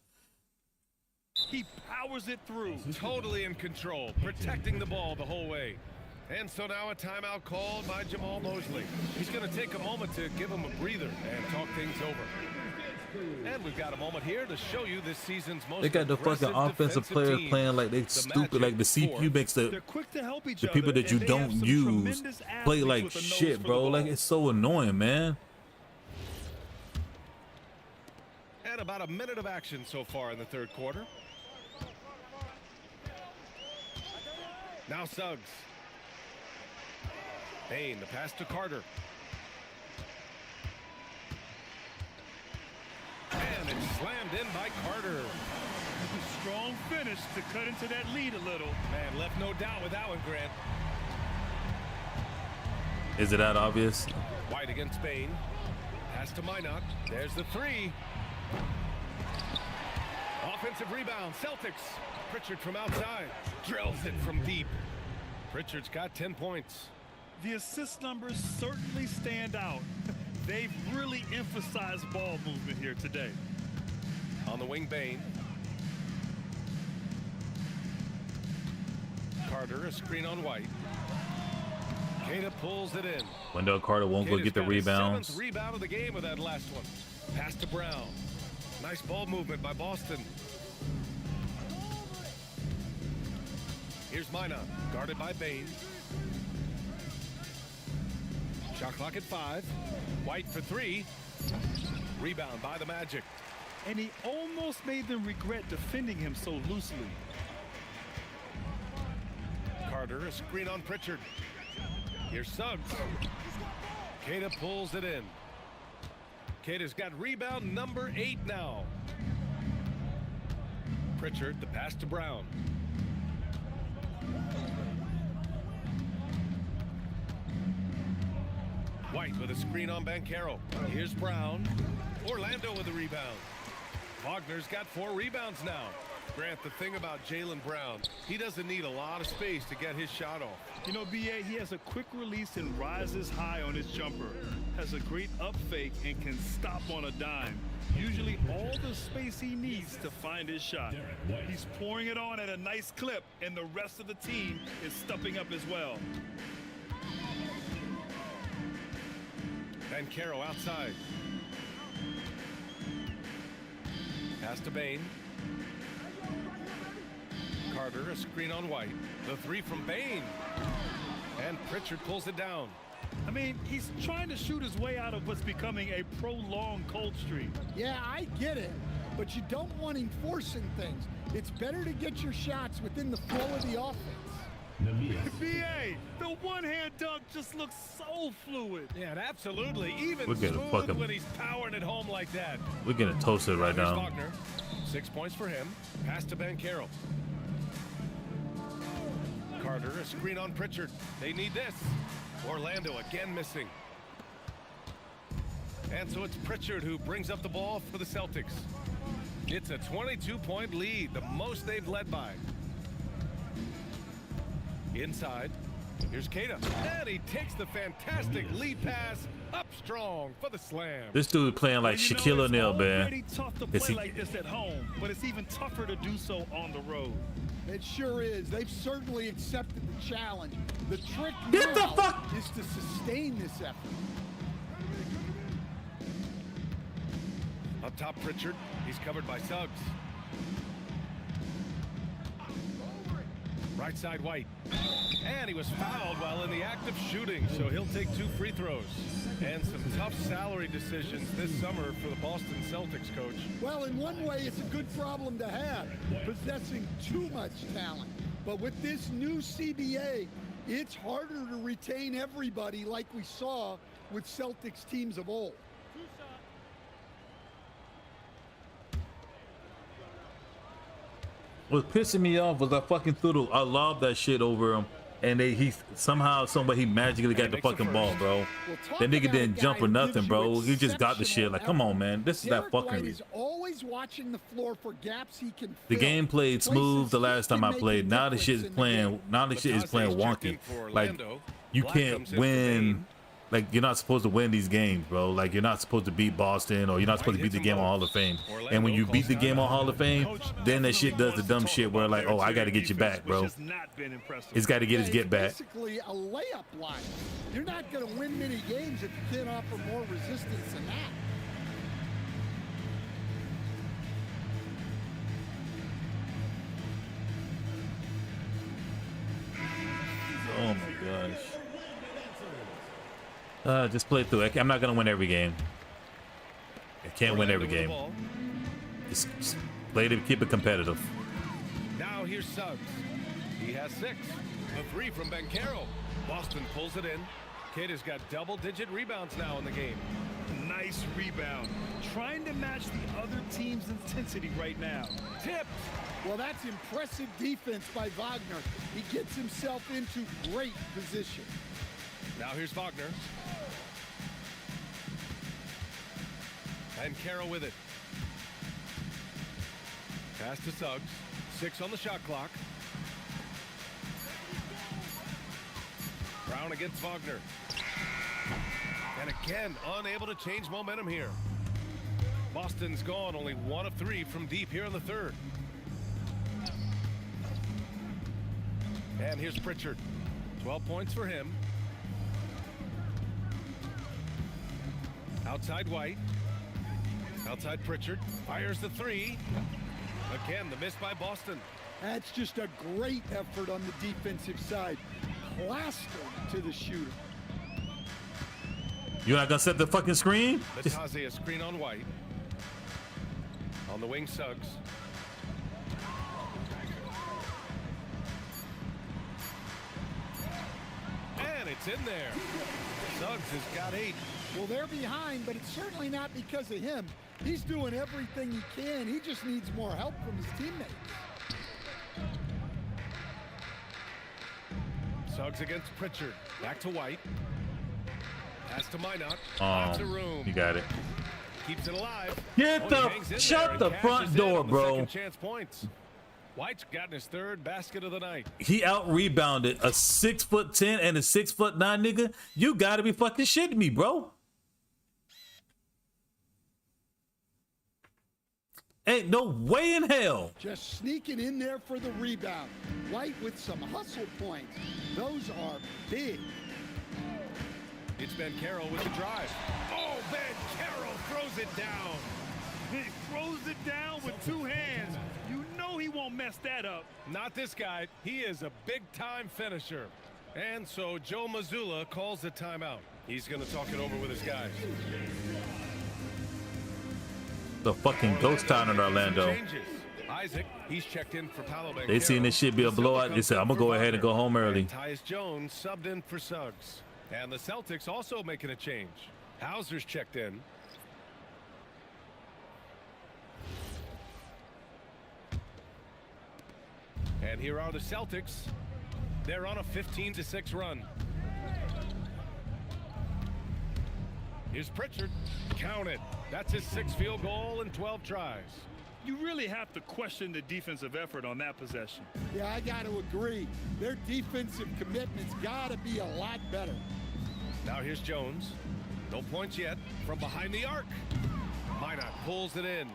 He powers it through. Totally in control, protecting the ball the whole way. And so now a timeout called by Jamal Mosley. He's going to take a moment to give him a breather and talk things over. And we've got a moment here to show you this season's most They got the fucking offensive players playing like they stupid, like the CPU makes the people that you don't use play like shit, bro. Like, it's so annoying, man. And about a minute of action so far in the third quarter. Now Suggs. Bain, the pass to Carter. And it's slammed in by Carter. A strong finish to cut into that lead a little. Man, left no doubt with that one, Grant. Is it that obvious? White against Bain. Pass to Minot. There's the 3. Offensive rebound, Celtics. Pritchard from outside. Drills it from deep. Pritchard's got 10 points. The assist numbers certainly stand out. They've really emphasized ball movement here today. On the wing, Bain. Carter, a screen on White. Queta pulls it in. Wendell Carter won't go get the rebounds. 7th rebound of the game with that last one. Pass to Brown. Nice ball movement by Boston. Here's Minot, guarded by Bain. Shot clock at 5. White for 3. Rebound by the Magic. And he almost made them regret defending him so loosely. Carter, a screen on Pritchard. Here's Suggs. Queta pulls it in. Queta's got rebound number 8 now. Pritchard, the pass to Brown. White with a screen on Bancaro. Here's Brown. Orlando with a rebound. Wagner's got 4 rebounds now. Grant, the thing about Jaylen Brown, he doesn't need a lot of space to get his shot off. You know, BA, he has a quick release and rises high on his jumper. Has a great up fake and can stop on a dime. Usually all the space he needs to find his shot. He's pouring it on at a nice clip, and the rest of the team is stepping up as well. Bancaro outside. Pass to Bain. Carter, a screen on White. The 3 from Bain. And Pritchard pulls it down. I mean, he's trying to shoot his way out of what's becoming a prolonged cold streak. Yeah, I get it. But you don't want him forcing things. It's better to get your shots within the flow of the offense. BA, the one-hand dunk just looks so fluid. Yeah, absolutely. Even We're getting smooth when he's powering it home like that. We're getting toasted right now. Wagner. 6 points for him. Pass to Bancaro. Carter, a screen on Pritchard. They need this. Orlando again missing. And so it's Pritchard who brings up the ball for the Celtics. It's a 22-point lead, the most they've led by. Inside, Here's Kata, and he takes the fantastic lead pass up strong for the slam. This dude playing like Shaquille O'Neal, man. It's tough to play like this at home, but it's even tougher to do so on the road. It sure is. They've certainly accepted the challenge. The trick Get now the fuck is to sustain this effort. Up top, Pritchard. He's covered by Suggs. Right side, White. And he was fouled while in the act of shooting, so he'll take 2 free throws. And some tough salary decisions this summer for the Boston Celtics, coach. Well, in one way, it's a good problem to have, possessing too much talent. But with this new CBA, it's harder to retain everybody like we saw with Celtics teams of old. What pissing me off was I fucking I lobbed that shit over him, and he somehow, somewhere he magically got the fucking ball, bro. That nigga didn't jump or nothing, bro. He just got the shit. Like, come on, man. This is that fucking. He's always watching the floor for gaps he can. The game played smooth the last time I played. Now the shit is playing. Now the shit is playing wonky. Like, you can't win. Like, you're not supposed to win these games, bro. Like, you're not supposed to beat Boston, or you're not supposed to beat the game on Hall of Fame. And when you beat the game on Hall of Fame, then that shit does the dumb shit where, like, oh, I got to get you back, bro. It's got to get his get back. Basically, a layup line. You're not going to win many games if you can't offer more resistance than that. Oh my gosh. Just play through it. I'm not gonna win every game. I can't win every game. Just play to keep it competitive. Now here's Suggs. He has 6. The 3 from Banchero. Boston pulls it in. Kid has got double-digit rebounds now in the game. Nice rebound. Trying to match the other team's intensity right now. Tipped. Well, that's impressive defense by Wagner. He gets himself into great position. Now here's Wagner. And Carroll with it. Pass to Suggs. 6 on the shot clock. Brown against Wagner. And again, unable to change momentum here. Boston's gone only 1 of 3 from deep here in the third. And here's Pritchard. 12 points for him. Outside White. Outside Pritchard. Fires the 3. Again, the miss by Boston. That's just a great effort on the defensive side. Plastered to the shooter. You're not gonna set the fucking screen? Lataze a screen on White. On the wing, Suggs. And it's in there. Suggs has got 8. Well, they're behind, but it's certainly not because of him. He's doing everything he can. He just needs more help from his teammates. Suggs against Pritchard. Back to White. Pass to Minot. Oh, room. you got it. Keeps it alive. Get shut the front door, bro. Chance points. White's gotten his 3rd basket of the night. He out rebounded a 6'10" and a 6'9" nigga. You gotta be fucking shitting me, bro. Ain't no way in hell. Just sneaking in there for the rebound. White with some hustle points. Those are big. It's Banchero with the drive. Oh, Banchero throws it down. He throws it down with 2 hands. You know he won't mess that up. Not this guy. He is a big-time finisher. And so Joe Mazzulla calls the timeout. He's going to talk it over with his guys. The fucking ghost town in Orlando. Isaac, he's checked in for Paolo Banchero. They seen this shit be a blowout. They said, I'm gonna go ahead and go home early. Tyus Jones subbed in for Suggs. And the Celtics also making a change. Hauser's checked in. And here are the Celtics. They're on a 15-6 run. Here's Pritchard. Count it. That's his 6th field goal in 12 tries. You really have to question the defensive effort on that possession. Yeah, I got to agree. Their defensive commitment's got to be a lot better. Now here's Jones. No points yet from behind the arc. Minot pulls it in.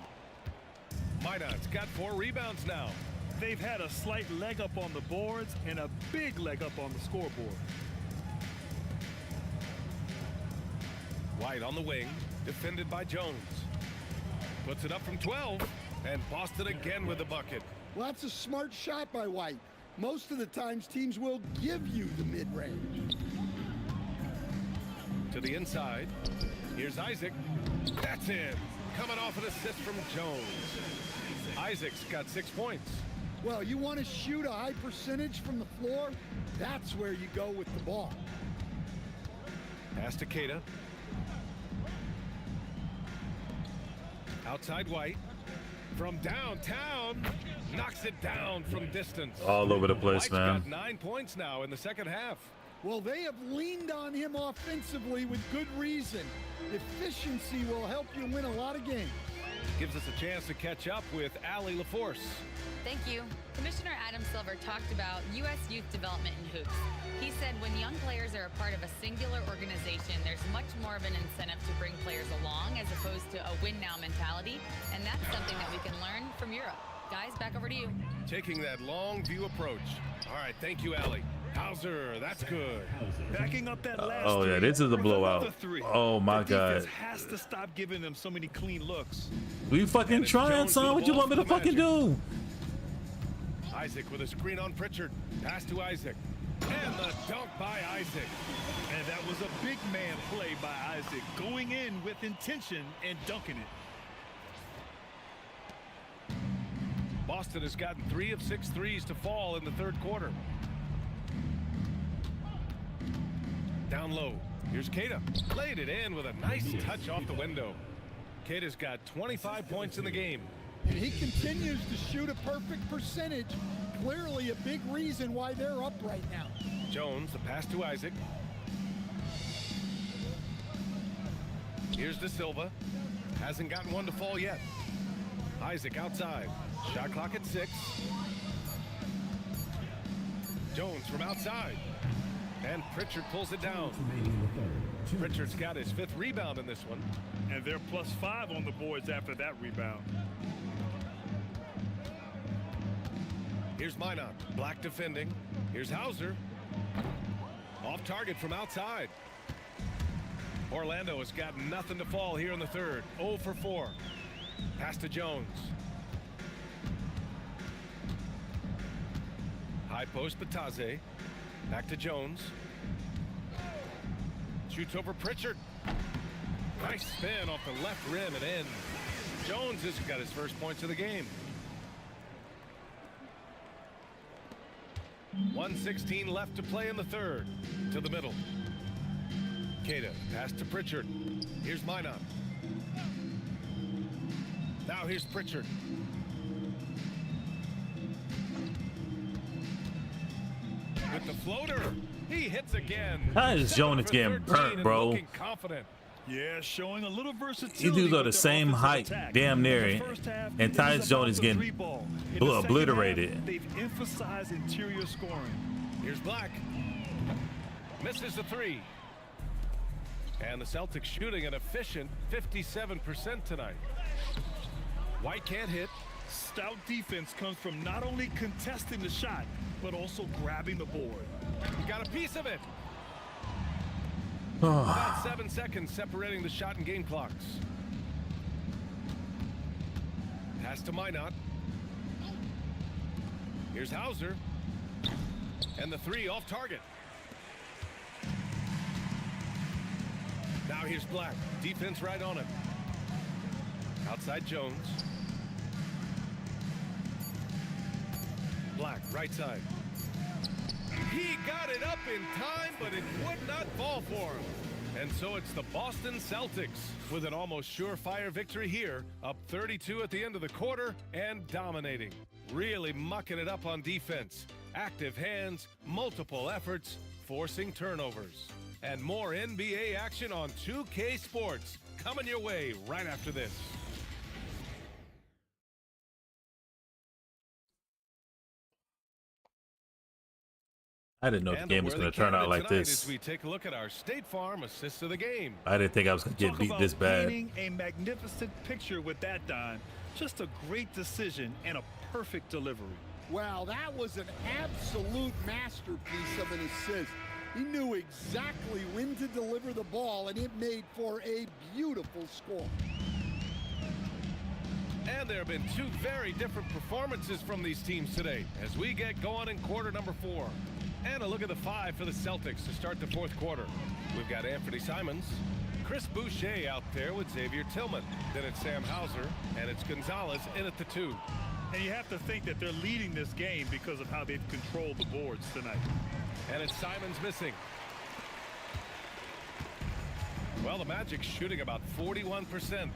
Minot's got 4 rebounds now. They've had a slight leg up on the boards and a big leg up on the scoreboard. White on the wing, defended by Jones. Puts it up from 12, and Boston again with the bucket. Well, that's a smart shot by White. Most of the times teams will give you the mid-range. To the inside. Here's Isaac. That's in. Coming off an assist from Jones. Isaac's got 6 points. Well, you want to shoot a high percentage from the floor? That's where you go with the ball. Pass to Queta. Outside White. From downtown. Knocks it down from distance. All over the place, White's man. got 9 points now in the second half. Well, they have leaned on him offensively with good reason. Efficiency will help you win a lot of games. Gives us a chance to catch up with Allie LaForce. Thank you. Commissioner Adam Silver talked about U.S. youth development in hoops. He said when young players are a part of a singular organization, there's much more of an incentive to bring players along as opposed to a win-now mentality, and that's something that we can learn from Europe. Guys, back over to you. Taking that long view approach. All right, thank you, Allie. Hauser, that's good. Backing up that last Oh yeah, three this is a with blowout. another three. Oh my The God. defense has to stop giving them so many clean looks. We fucking trying, son. What you want me to fucking do? Isaac with a screen on Pritchard. Pass to Isaac. And the dunk by Isaac. And that was a big man play by Isaac, going in with intention and dunking it. Boston has gotten 3 of 6 threes to fall in the third quarter. Down low. Here's Queta. Laid it in with a nice touch off the window. Queta's got 25 points in the game. And he continues to shoot a perfect percentage. Clearly a big reason why they're up right now. Jones, the pass to Isaac. Here's De Silva. Hasn't gotten one to fall yet. Isaac outside. Shot clock at 6. Jones from outside. And Pritchard pulls it down. Pritchard's got his 5th rebound in this one. And they're +5 on the boards after that rebound. Here's Minot. Black defending. Here's Hauser. Off target from outside. Orlando has got nothing to fall here in the third. 0 for 4. Pass to Jones. High post Bataze. Back to Jones. Shoots over Pritchard. Nice spin off the left rim and in. Jones has got his first points of the game. 1:16 left to play in the third. To the middle. Queta pass to Pritchard. Here's Minot. Now here's Pritchard. With the floater, he hits again. How is Jones getting burnt, bro? Looking confident. Yeah, showing a little versatility. These dudes are the with their same offensive height, attack. damn near In it. the first half, And it Tyus was Jones about is the getting three ball. In the second obliterated. half, they've emphasized interior scoring. Here's Black. Misses the 3. And the Celtics shooting an efficient 57% tonight. White can't hit. Stout defense comes from not only contesting the shot, but also grabbing the board. He got a piece of it. About 7 seconds separating the shot and game clocks. Pass to Minot. Here's Hauser. And the 3 off target. Now here's Black. Defense right on him. Outside Jones. Black, right side. He got it up in time, but it would not fall for him. And so it's the Boston Celtics with an almost surefire victory here, up 32 at the end of the quarter and dominating. Really mucking it up on defense. Active hands, multiple efforts, forcing turnovers. And more NBA action on 2K Sports coming your way right after this. I didn't know the game was going to turn out like this. As we take a look at our State Farm assist of the game. I didn't think I was going to get beat this bad. Painting a magnificent picture with that dime. Just a great decision and a perfect delivery. Wow, that was an absolute masterpiece of an assist. He knew exactly when to deliver the ball, and it made for a beautiful score. And there have been two very different performances from these teams today as we get going in quarter number 4. And a look at the 5 for the Celtics to start the 4th quarter. We've got Anthony Simons, Chris Boucher out there with Xavier Tillman. Then it's Sam Hauser, and it's Gonzalez in at the 2. And you have to think that they're leading this game because of how they've controlled the boards tonight. And it's Simons missing. Well, the Magic's shooting about 41%.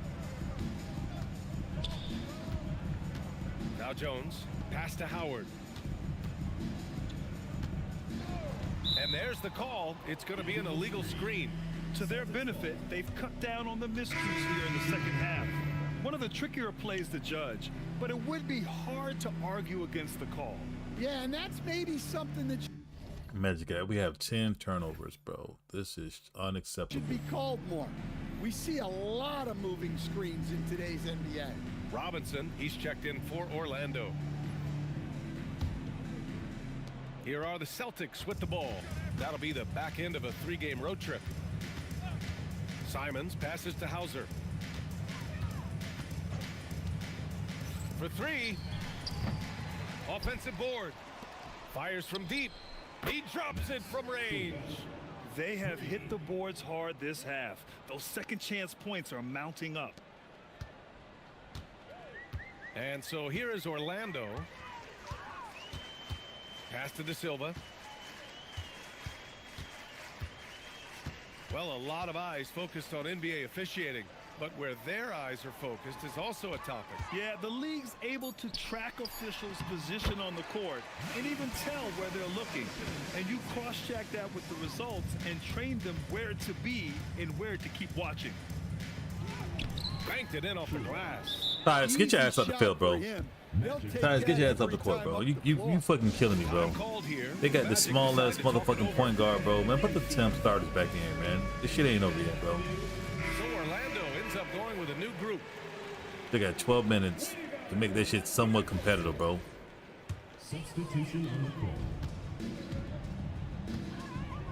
Now Jones, pass to Howard. And there's the call. It's going to be an illegal screen. To their benefit, they've cut down on the miscues here in the second half. One of the trickier plays to judge, but it would be hard to argue against the call. Yeah, and that's maybe something that Magic, we have 10 turnovers, bro. This is unacceptable. should be called more. We see a lot of moving screens in today's NBA. Robinson, he's checked in for Orlando. Here are the Celtics with the ball. That'll be the back end of a 3-game road trip. Simons passes to Hauser. For 3. Offensive board. Fires from deep. He drops it from range. They have hit the boards hard this half. Those second chance points are mounting up. And so here is Orlando. Pass to De Silva. Well, a lot of eyes focused on NBA officiating, but where their eyes are focused is also a topic. Yeah, the league's able to track officials' position on the court and even tell where they're looking. And you cross-check that with the results and train them where to be and where to keep watching. Banked it in off the glass. Tyus, get your ass up the field, bro. Tyus, get your ass up the court, bro. You fucking killing me, bro. They got the small-ass motherfucking point guard, bro. Man, put the temp starters back in, man. This shit ain't over yet, bro. So Orlando ends up going with a new group. They got 12 minutes to make this shit somewhat competitive, bro. Substitution on the court.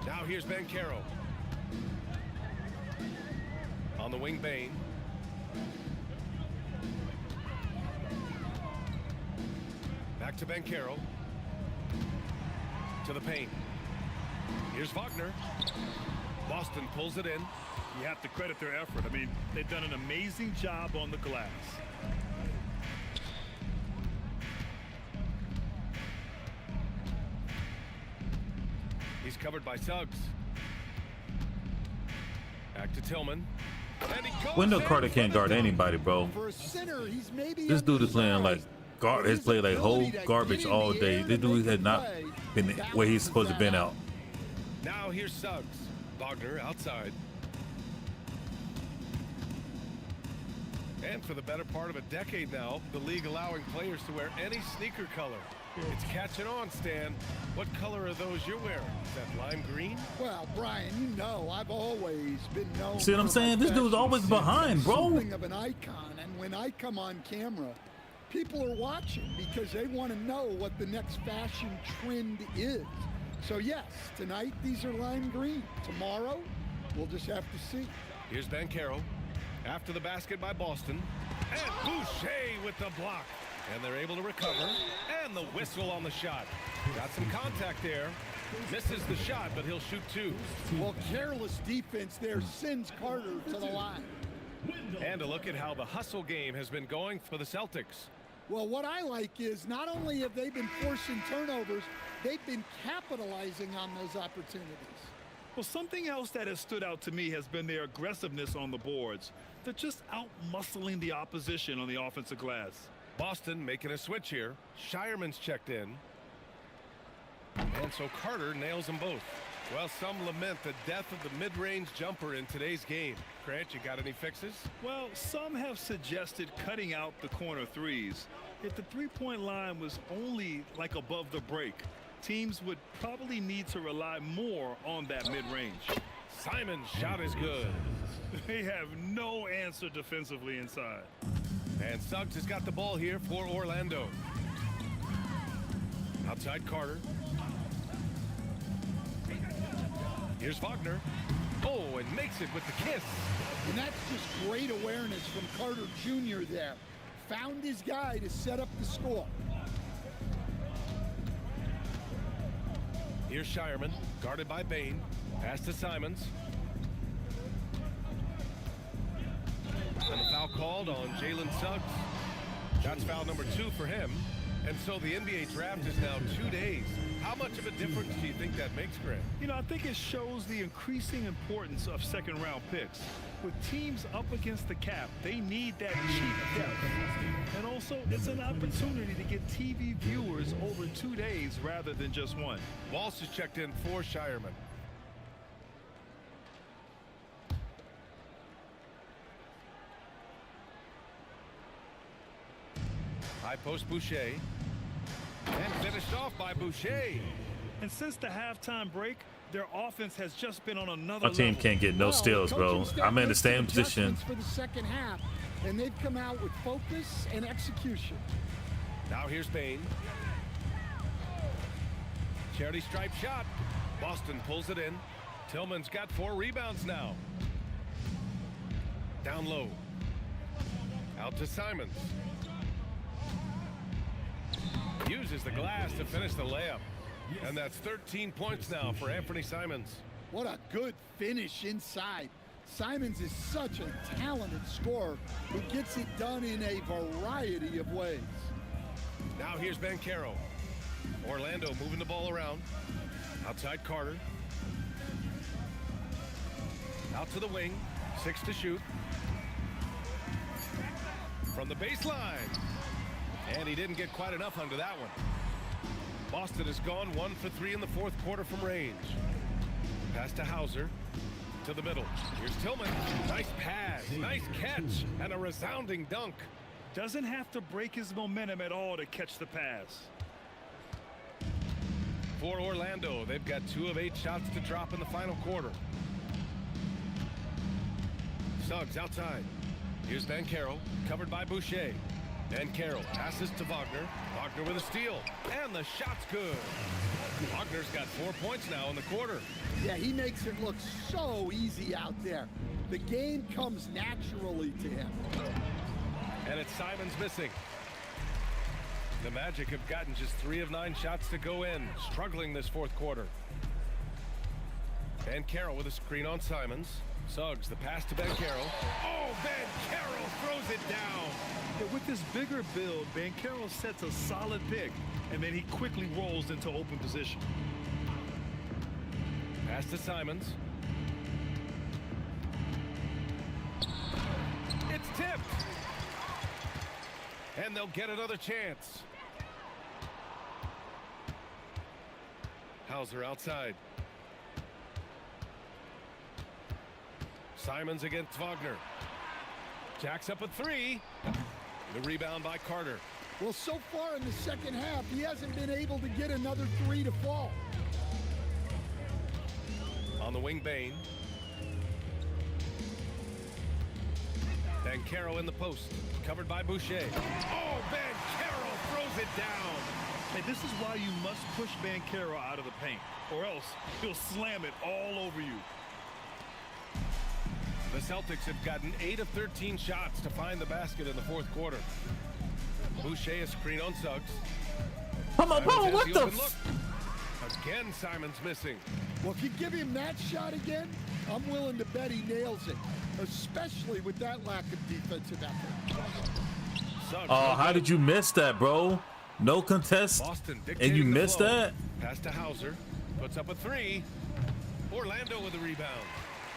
Now here's Banchero. On the wing, Bain. Back to Banchero. To the paint. Here's Wagner. Boston pulls it in. You have to credit their effort. I mean, they've done an amazing job on the glass. He's covered by Suggs. Back to Tillman. And he goes Wendell in Carter for can't the guard dunk. anybody, bro. For a center, he's maybe This dude is playing like has played like whole garbage all day. This dude had not been where he's supposed to been out. Now here's Suggs. Wagner outside. And for the better part of a decade now, the league allowing players to wear any sneaker color. It's catching on, Stan. What color are those you're wearing? Is that lime green? Well, Brian, you know I've always been known. See what I'm for my saying? This dude's fashion always sense. behind, I'm bro. Something of an icon, and when I come on camera, people are watching because they want to know what the next fashion trend is. So yes, tonight these are lime green. Tomorrow, we'll just have to see. Here's Banchero. After the basket by Boston. And Boucher with the block. And they're able to recover. And the whistle on the shot. Got some contact there. Misses the shot, but he'll shoot 2. Well, careless defense there sends Carter to the line. And a look at how the hustle game has been going for the Celtics. Well, what I like is not only have they been forcing turnovers, they've been capitalizing on those opportunities. Well, something else that has stood out to me has been their aggressiveness on the boards. They're just out-muscling the opposition on the offensive glass. Boston making a switch here. Shireman's checked in. And so Carter nails them both. Well, some lament the death of the mid-range jumper in today's game. Grant, you got any fixes? Well, some have suggested cutting out the corner threes. If the three-point line was only like above the break, Teams would probably need to rely more on that mid-range. Simon's shot is good. They have no answer defensively inside. And Suggs has got the ball here for Orlando. Outside Carter. Here's Wagner. Oh, and makes it with the kiss. And that's just great awareness from Carter Jr. there. Found his guy to set up the score. Here's Shireman, guarded by Bain. Pass to Simons. And a foul called on Jalen Suggs. That's foul number 2 for him. And so the NBA draft is now 2 days. How much of a difference do you think that makes, Grant? You know, I think it shows the increasing importance of second-round picks. With teams up against the cap, they need that cheap depth. And also, it's an opportunity to get TV viewers over 2 days rather than just one. Walsh is checked in for Shireman. High post Boucher. And finished off by Boucher. And since the halftime break, their offense has just been on another Our team level. can't get no steals, bro. I'm in the same position. For the second half, and they've come out with focus and execution. Now here's Bain. Charity stripe shot. Boston pulls it in. Tillman's got 4 rebounds now. Down low. Out to Simons. Uses the glass to finish the layup. And that's 13 points now for Anthony Simons. What a good finish inside. Simons is such a talented scorer who gets it done in a variety of ways. Now here's Banchero. Orlando moving the ball around. Outside Carter. Out to the wing. 6 to shoot. From the baseline. And he didn't get quite enough under that one. Boston has gone 1 for 3 in the 4th quarter from range. Pass to Hauser. To the middle. Here's Tillman. Nice pass. Nice catch. And a resounding dunk. Doesn't have to break his momentum at all to catch the pass. For Orlando, they've got 2 of 8 shots to drop in the final quarter. Suggs outside. Here's Banchero, covered by Boucher. Banchero passes to Wagner. Wagner with a steal. And the shot's good. Wagner's got 4 points now in the quarter. Yeah, he makes it look so easy out there. The game comes naturally to him. And it's Simons missing. The Magic have gotten just 3 of 9 shots to go in, struggling this 4th quarter. Banchero with a screen on Simons. Suggs, the pass to Banchero. Oh, Banchero throws it down. But with this bigger build, Banchero sets a solid pick, and then he quickly rolls into open position. Pass to Simons. It's tipped. And they'll get another chance. Hauser outside. Simons against Wagner. Jacks up a 3. The rebound by Carter. Well, so far in the second half, he hasn't been able to get another 3 to fall. On the wing, Bain. Banchero in the post. Covered by Boucher. Oh, Banchero throws it down. Hey, this is why you must push Banchero out of the paint, or else he'll slam it all over you. The Celtics have gotten 8 of 13 shots to find the basket in the 4th quarter. Boucher a screen on Suggs. Come on, bro, what the Again, Simons missing. Well, if you give him that shot again, I'm willing to bet he nails it, especially with that lack of defensive effort. Suggs, Oh, how did you miss that, bro? No contest, Boston and you missed that? Pass to Hauser. Puts up a 3. Orlando with a rebound.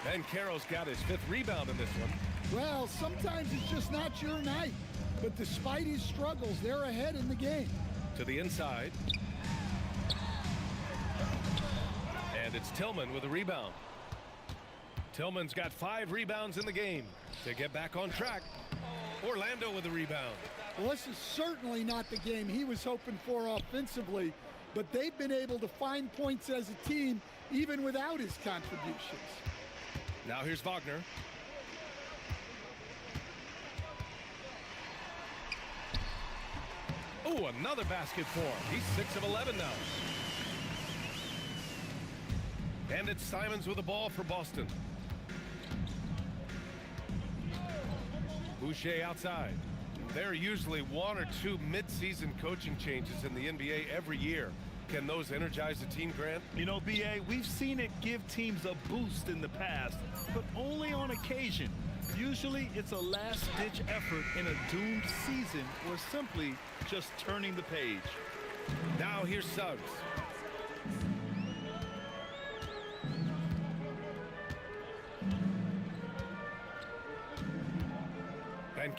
Banchero's got his 5th rebound in this one. Well, sometimes it's just not your night. But despite his struggles, they're ahead in the game. To the inside. And it's Tillman with a rebound. Tillman's got 5 rebounds in the game to get back on track. Orlando with a rebound. Well, this is certainly not the game he was hoping for offensively, but they've been able to find points as a team even without his contributions. Now here's Wagner. Oh, another basket for him. He's 6 of 11 now. And it's Simons with the ball for Boston. Boucher outside. There are usually 1 or 2 mid-season coaching changes in the NBA every year. Can those energize the team, Grant? You know, BA, we've seen it give teams a boost in the past, but only on occasion. Usually it's a last-ditch effort in a doomed season or simply just turning the page. Now here's Suggs.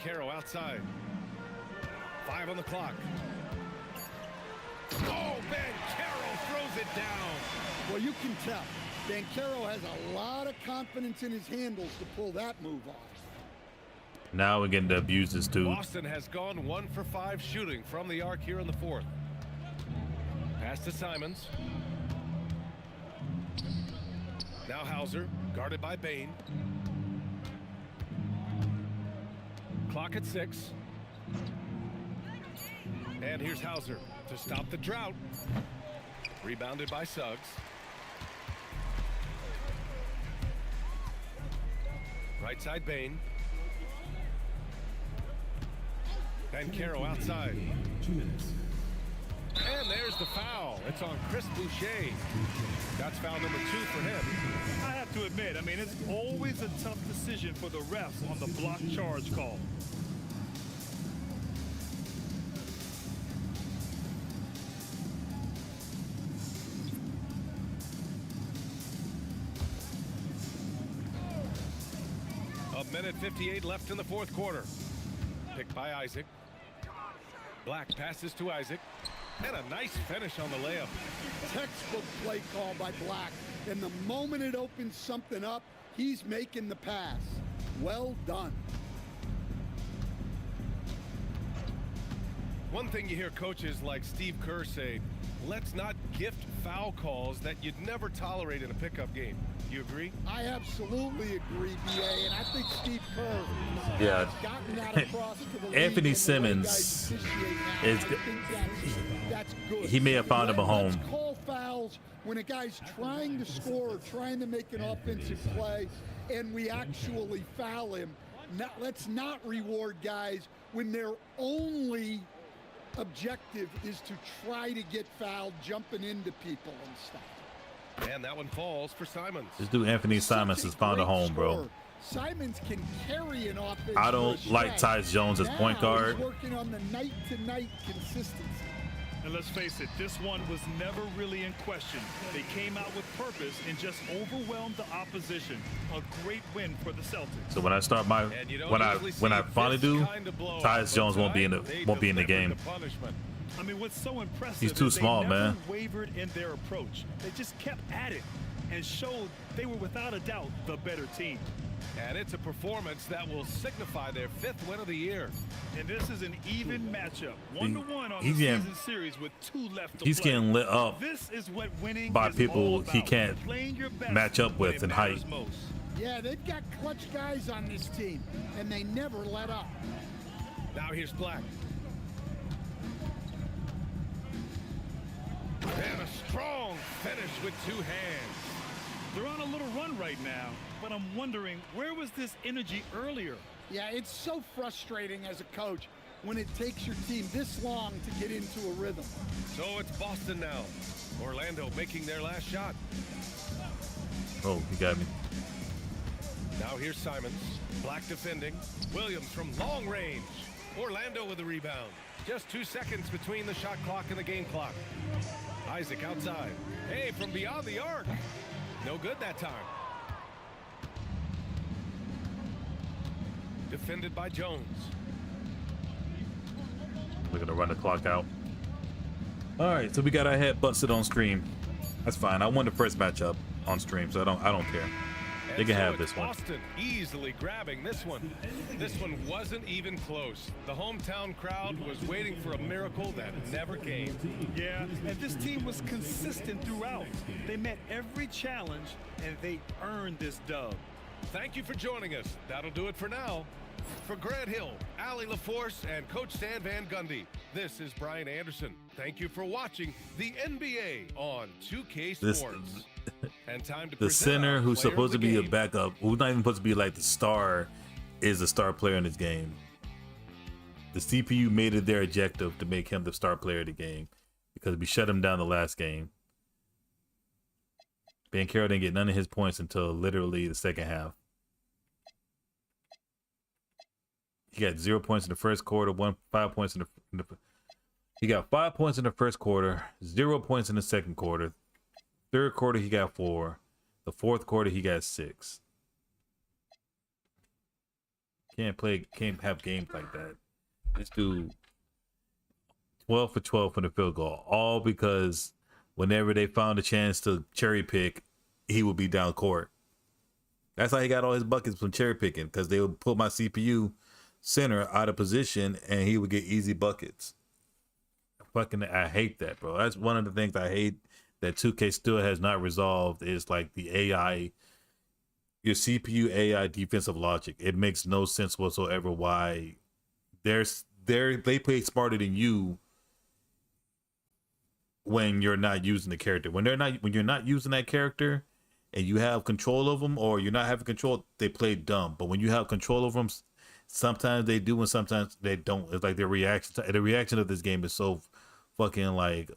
Caro outside. 5 on the clock. Oh, Caro throws it down. Well, you can tell. Caro has a lot of confidence in his handles to pull that move off. Now we're getting to abuse this dude. Boston has gone 1 for 5 shooting from the arc here in the 4th. Pass to Simons. Now Hauser, guarded by Bain. Clock at 6. And here's Hauser to stop the drought. Rebounded by Suggs. Right side Bain. Caro outside. 2 minutes. And there's the foul. It's on Chris Boucher. That's foul number 2 for him. I have to admit, I mean, it's always a tough decision for the refs on the block charge call. A minute 58 left in the 4th quarter. Picked by Isaac. Black passes to Isaac. And a nice finish on the layup. Textbook play call by Black. And the moment it opens something up, he's making the pass. Well done. One thing you hear coaches like Steve Kerr say, let's not gift foul calls that you'd never tolerate in a pickup game. You agree? I absolutely agree, BA, and I think Steve Kerr Yeah. has gotten that across to the league. Anthony and the way guys Simmons officiate now. is I think that's good. he may have found him a home. Let's call fouls when a guy's trying to score or trying to make an offensive play and we actually foul him. Let's not reward guys when their only objective is to try to get fouled, jumping into people and stuff. And that one falls for Simons. This dude Anthony Simons has found a home, bro. Simons can carry an offense. I don't like Tyus Jones as point guard. He's working on the night-to-night consistency. And let's face it, this one was never really in question. They came out with purpose and just overwhelmed the opposition. A great win for the Celtics. So when I start my when I finally do, Tyus Jones won't be in the game. I mean, what's so impressive He's too is they small, never man. wavered in their approach. They just kept at it and showed they were without a doubt the better team. And it's a performance that will signify their 5th win of the year. And this is an even matchup, 1-1 on the He's season series with 2 left to He's play. getting lit up This is what winning by is people all he about. can't Playing your best match up when with it in matters height. most. Yeah, they've got clutch guys on this team, and they never let up. Now here's Black. And a strong finish with 2 hands. They're on a little run right now, but I'm wondering, where was this energy earlier? Yeah, it's so frustrating as a coach when it takes your team this long to get into a rhythm. So it's Boston now. Orlando making their last shot. Oh, he got me. Now here's Simons. Black defending. Williams from long range. Orlando with the rebound. Just 2 seconds between the shot clock and the game clock. Isaac outside. Hey, from beyond the arc. No good that time. Defended by Jones. We're gonna run the clock out. All right, so we got our head busted on stream. That's fine. I won the first matchup on stream, so I don't care. They can have this one. Boston easily grabbing this one. This one wasn't even close. The hometown crowd was waiting for a miracle that never came. Yeah, and this team was consistent throughout. They met every challenge, and they earned this dub. Thank you for joining us. That'll do it for now. For Grant Hill, Allie LaForce, and Coach Stan Van Gundy, this is Brian Anderson. Thank you for watching the NBA on 2K Sports. And time to the center who's supposed to be a backup, who's not even supposed to be like the star, is the star player in this game. The CPU made it their objective to make him the star player of the game because we shut him down the last game. Banchero didn't get none of his points until literally the second half. He got 0 points in the first quarter, 5 points in the he got 5 points in the first quarter, 0 points in the second quarter. Third quarter he got 4. The fourth quarter he got 6. Can't have games like that. This dude 12 for 12 from the field goal, all because whenever they found a chance to cherry pick, he would be down court. That's how he got all his buckets from cherry picking, because they would put my CPU center out of position and he would get easy buckets. I hate that, bro. That's one of the things I hate that 2K still has not resolved, is like the AI, your CPU AI defensive logic. It makes no sense whatsoever why they play smarter than you when you're not using the character. When you're not using that character and you have control of them, or you're not having control, they play dumb. But when you have control of them, sometimes they do and sometimes they don't. It's like the reaction of this game is so fucking like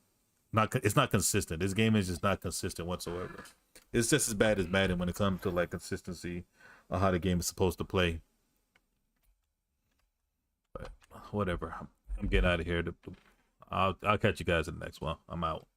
it's not consistent. This game is just not consistent whatsoever. It's just as bad as Madden when it comes to like consistency on how the game is supposed to play. But whatever. I'm getting out of here. I'll catch you guys in the next one. I'm out.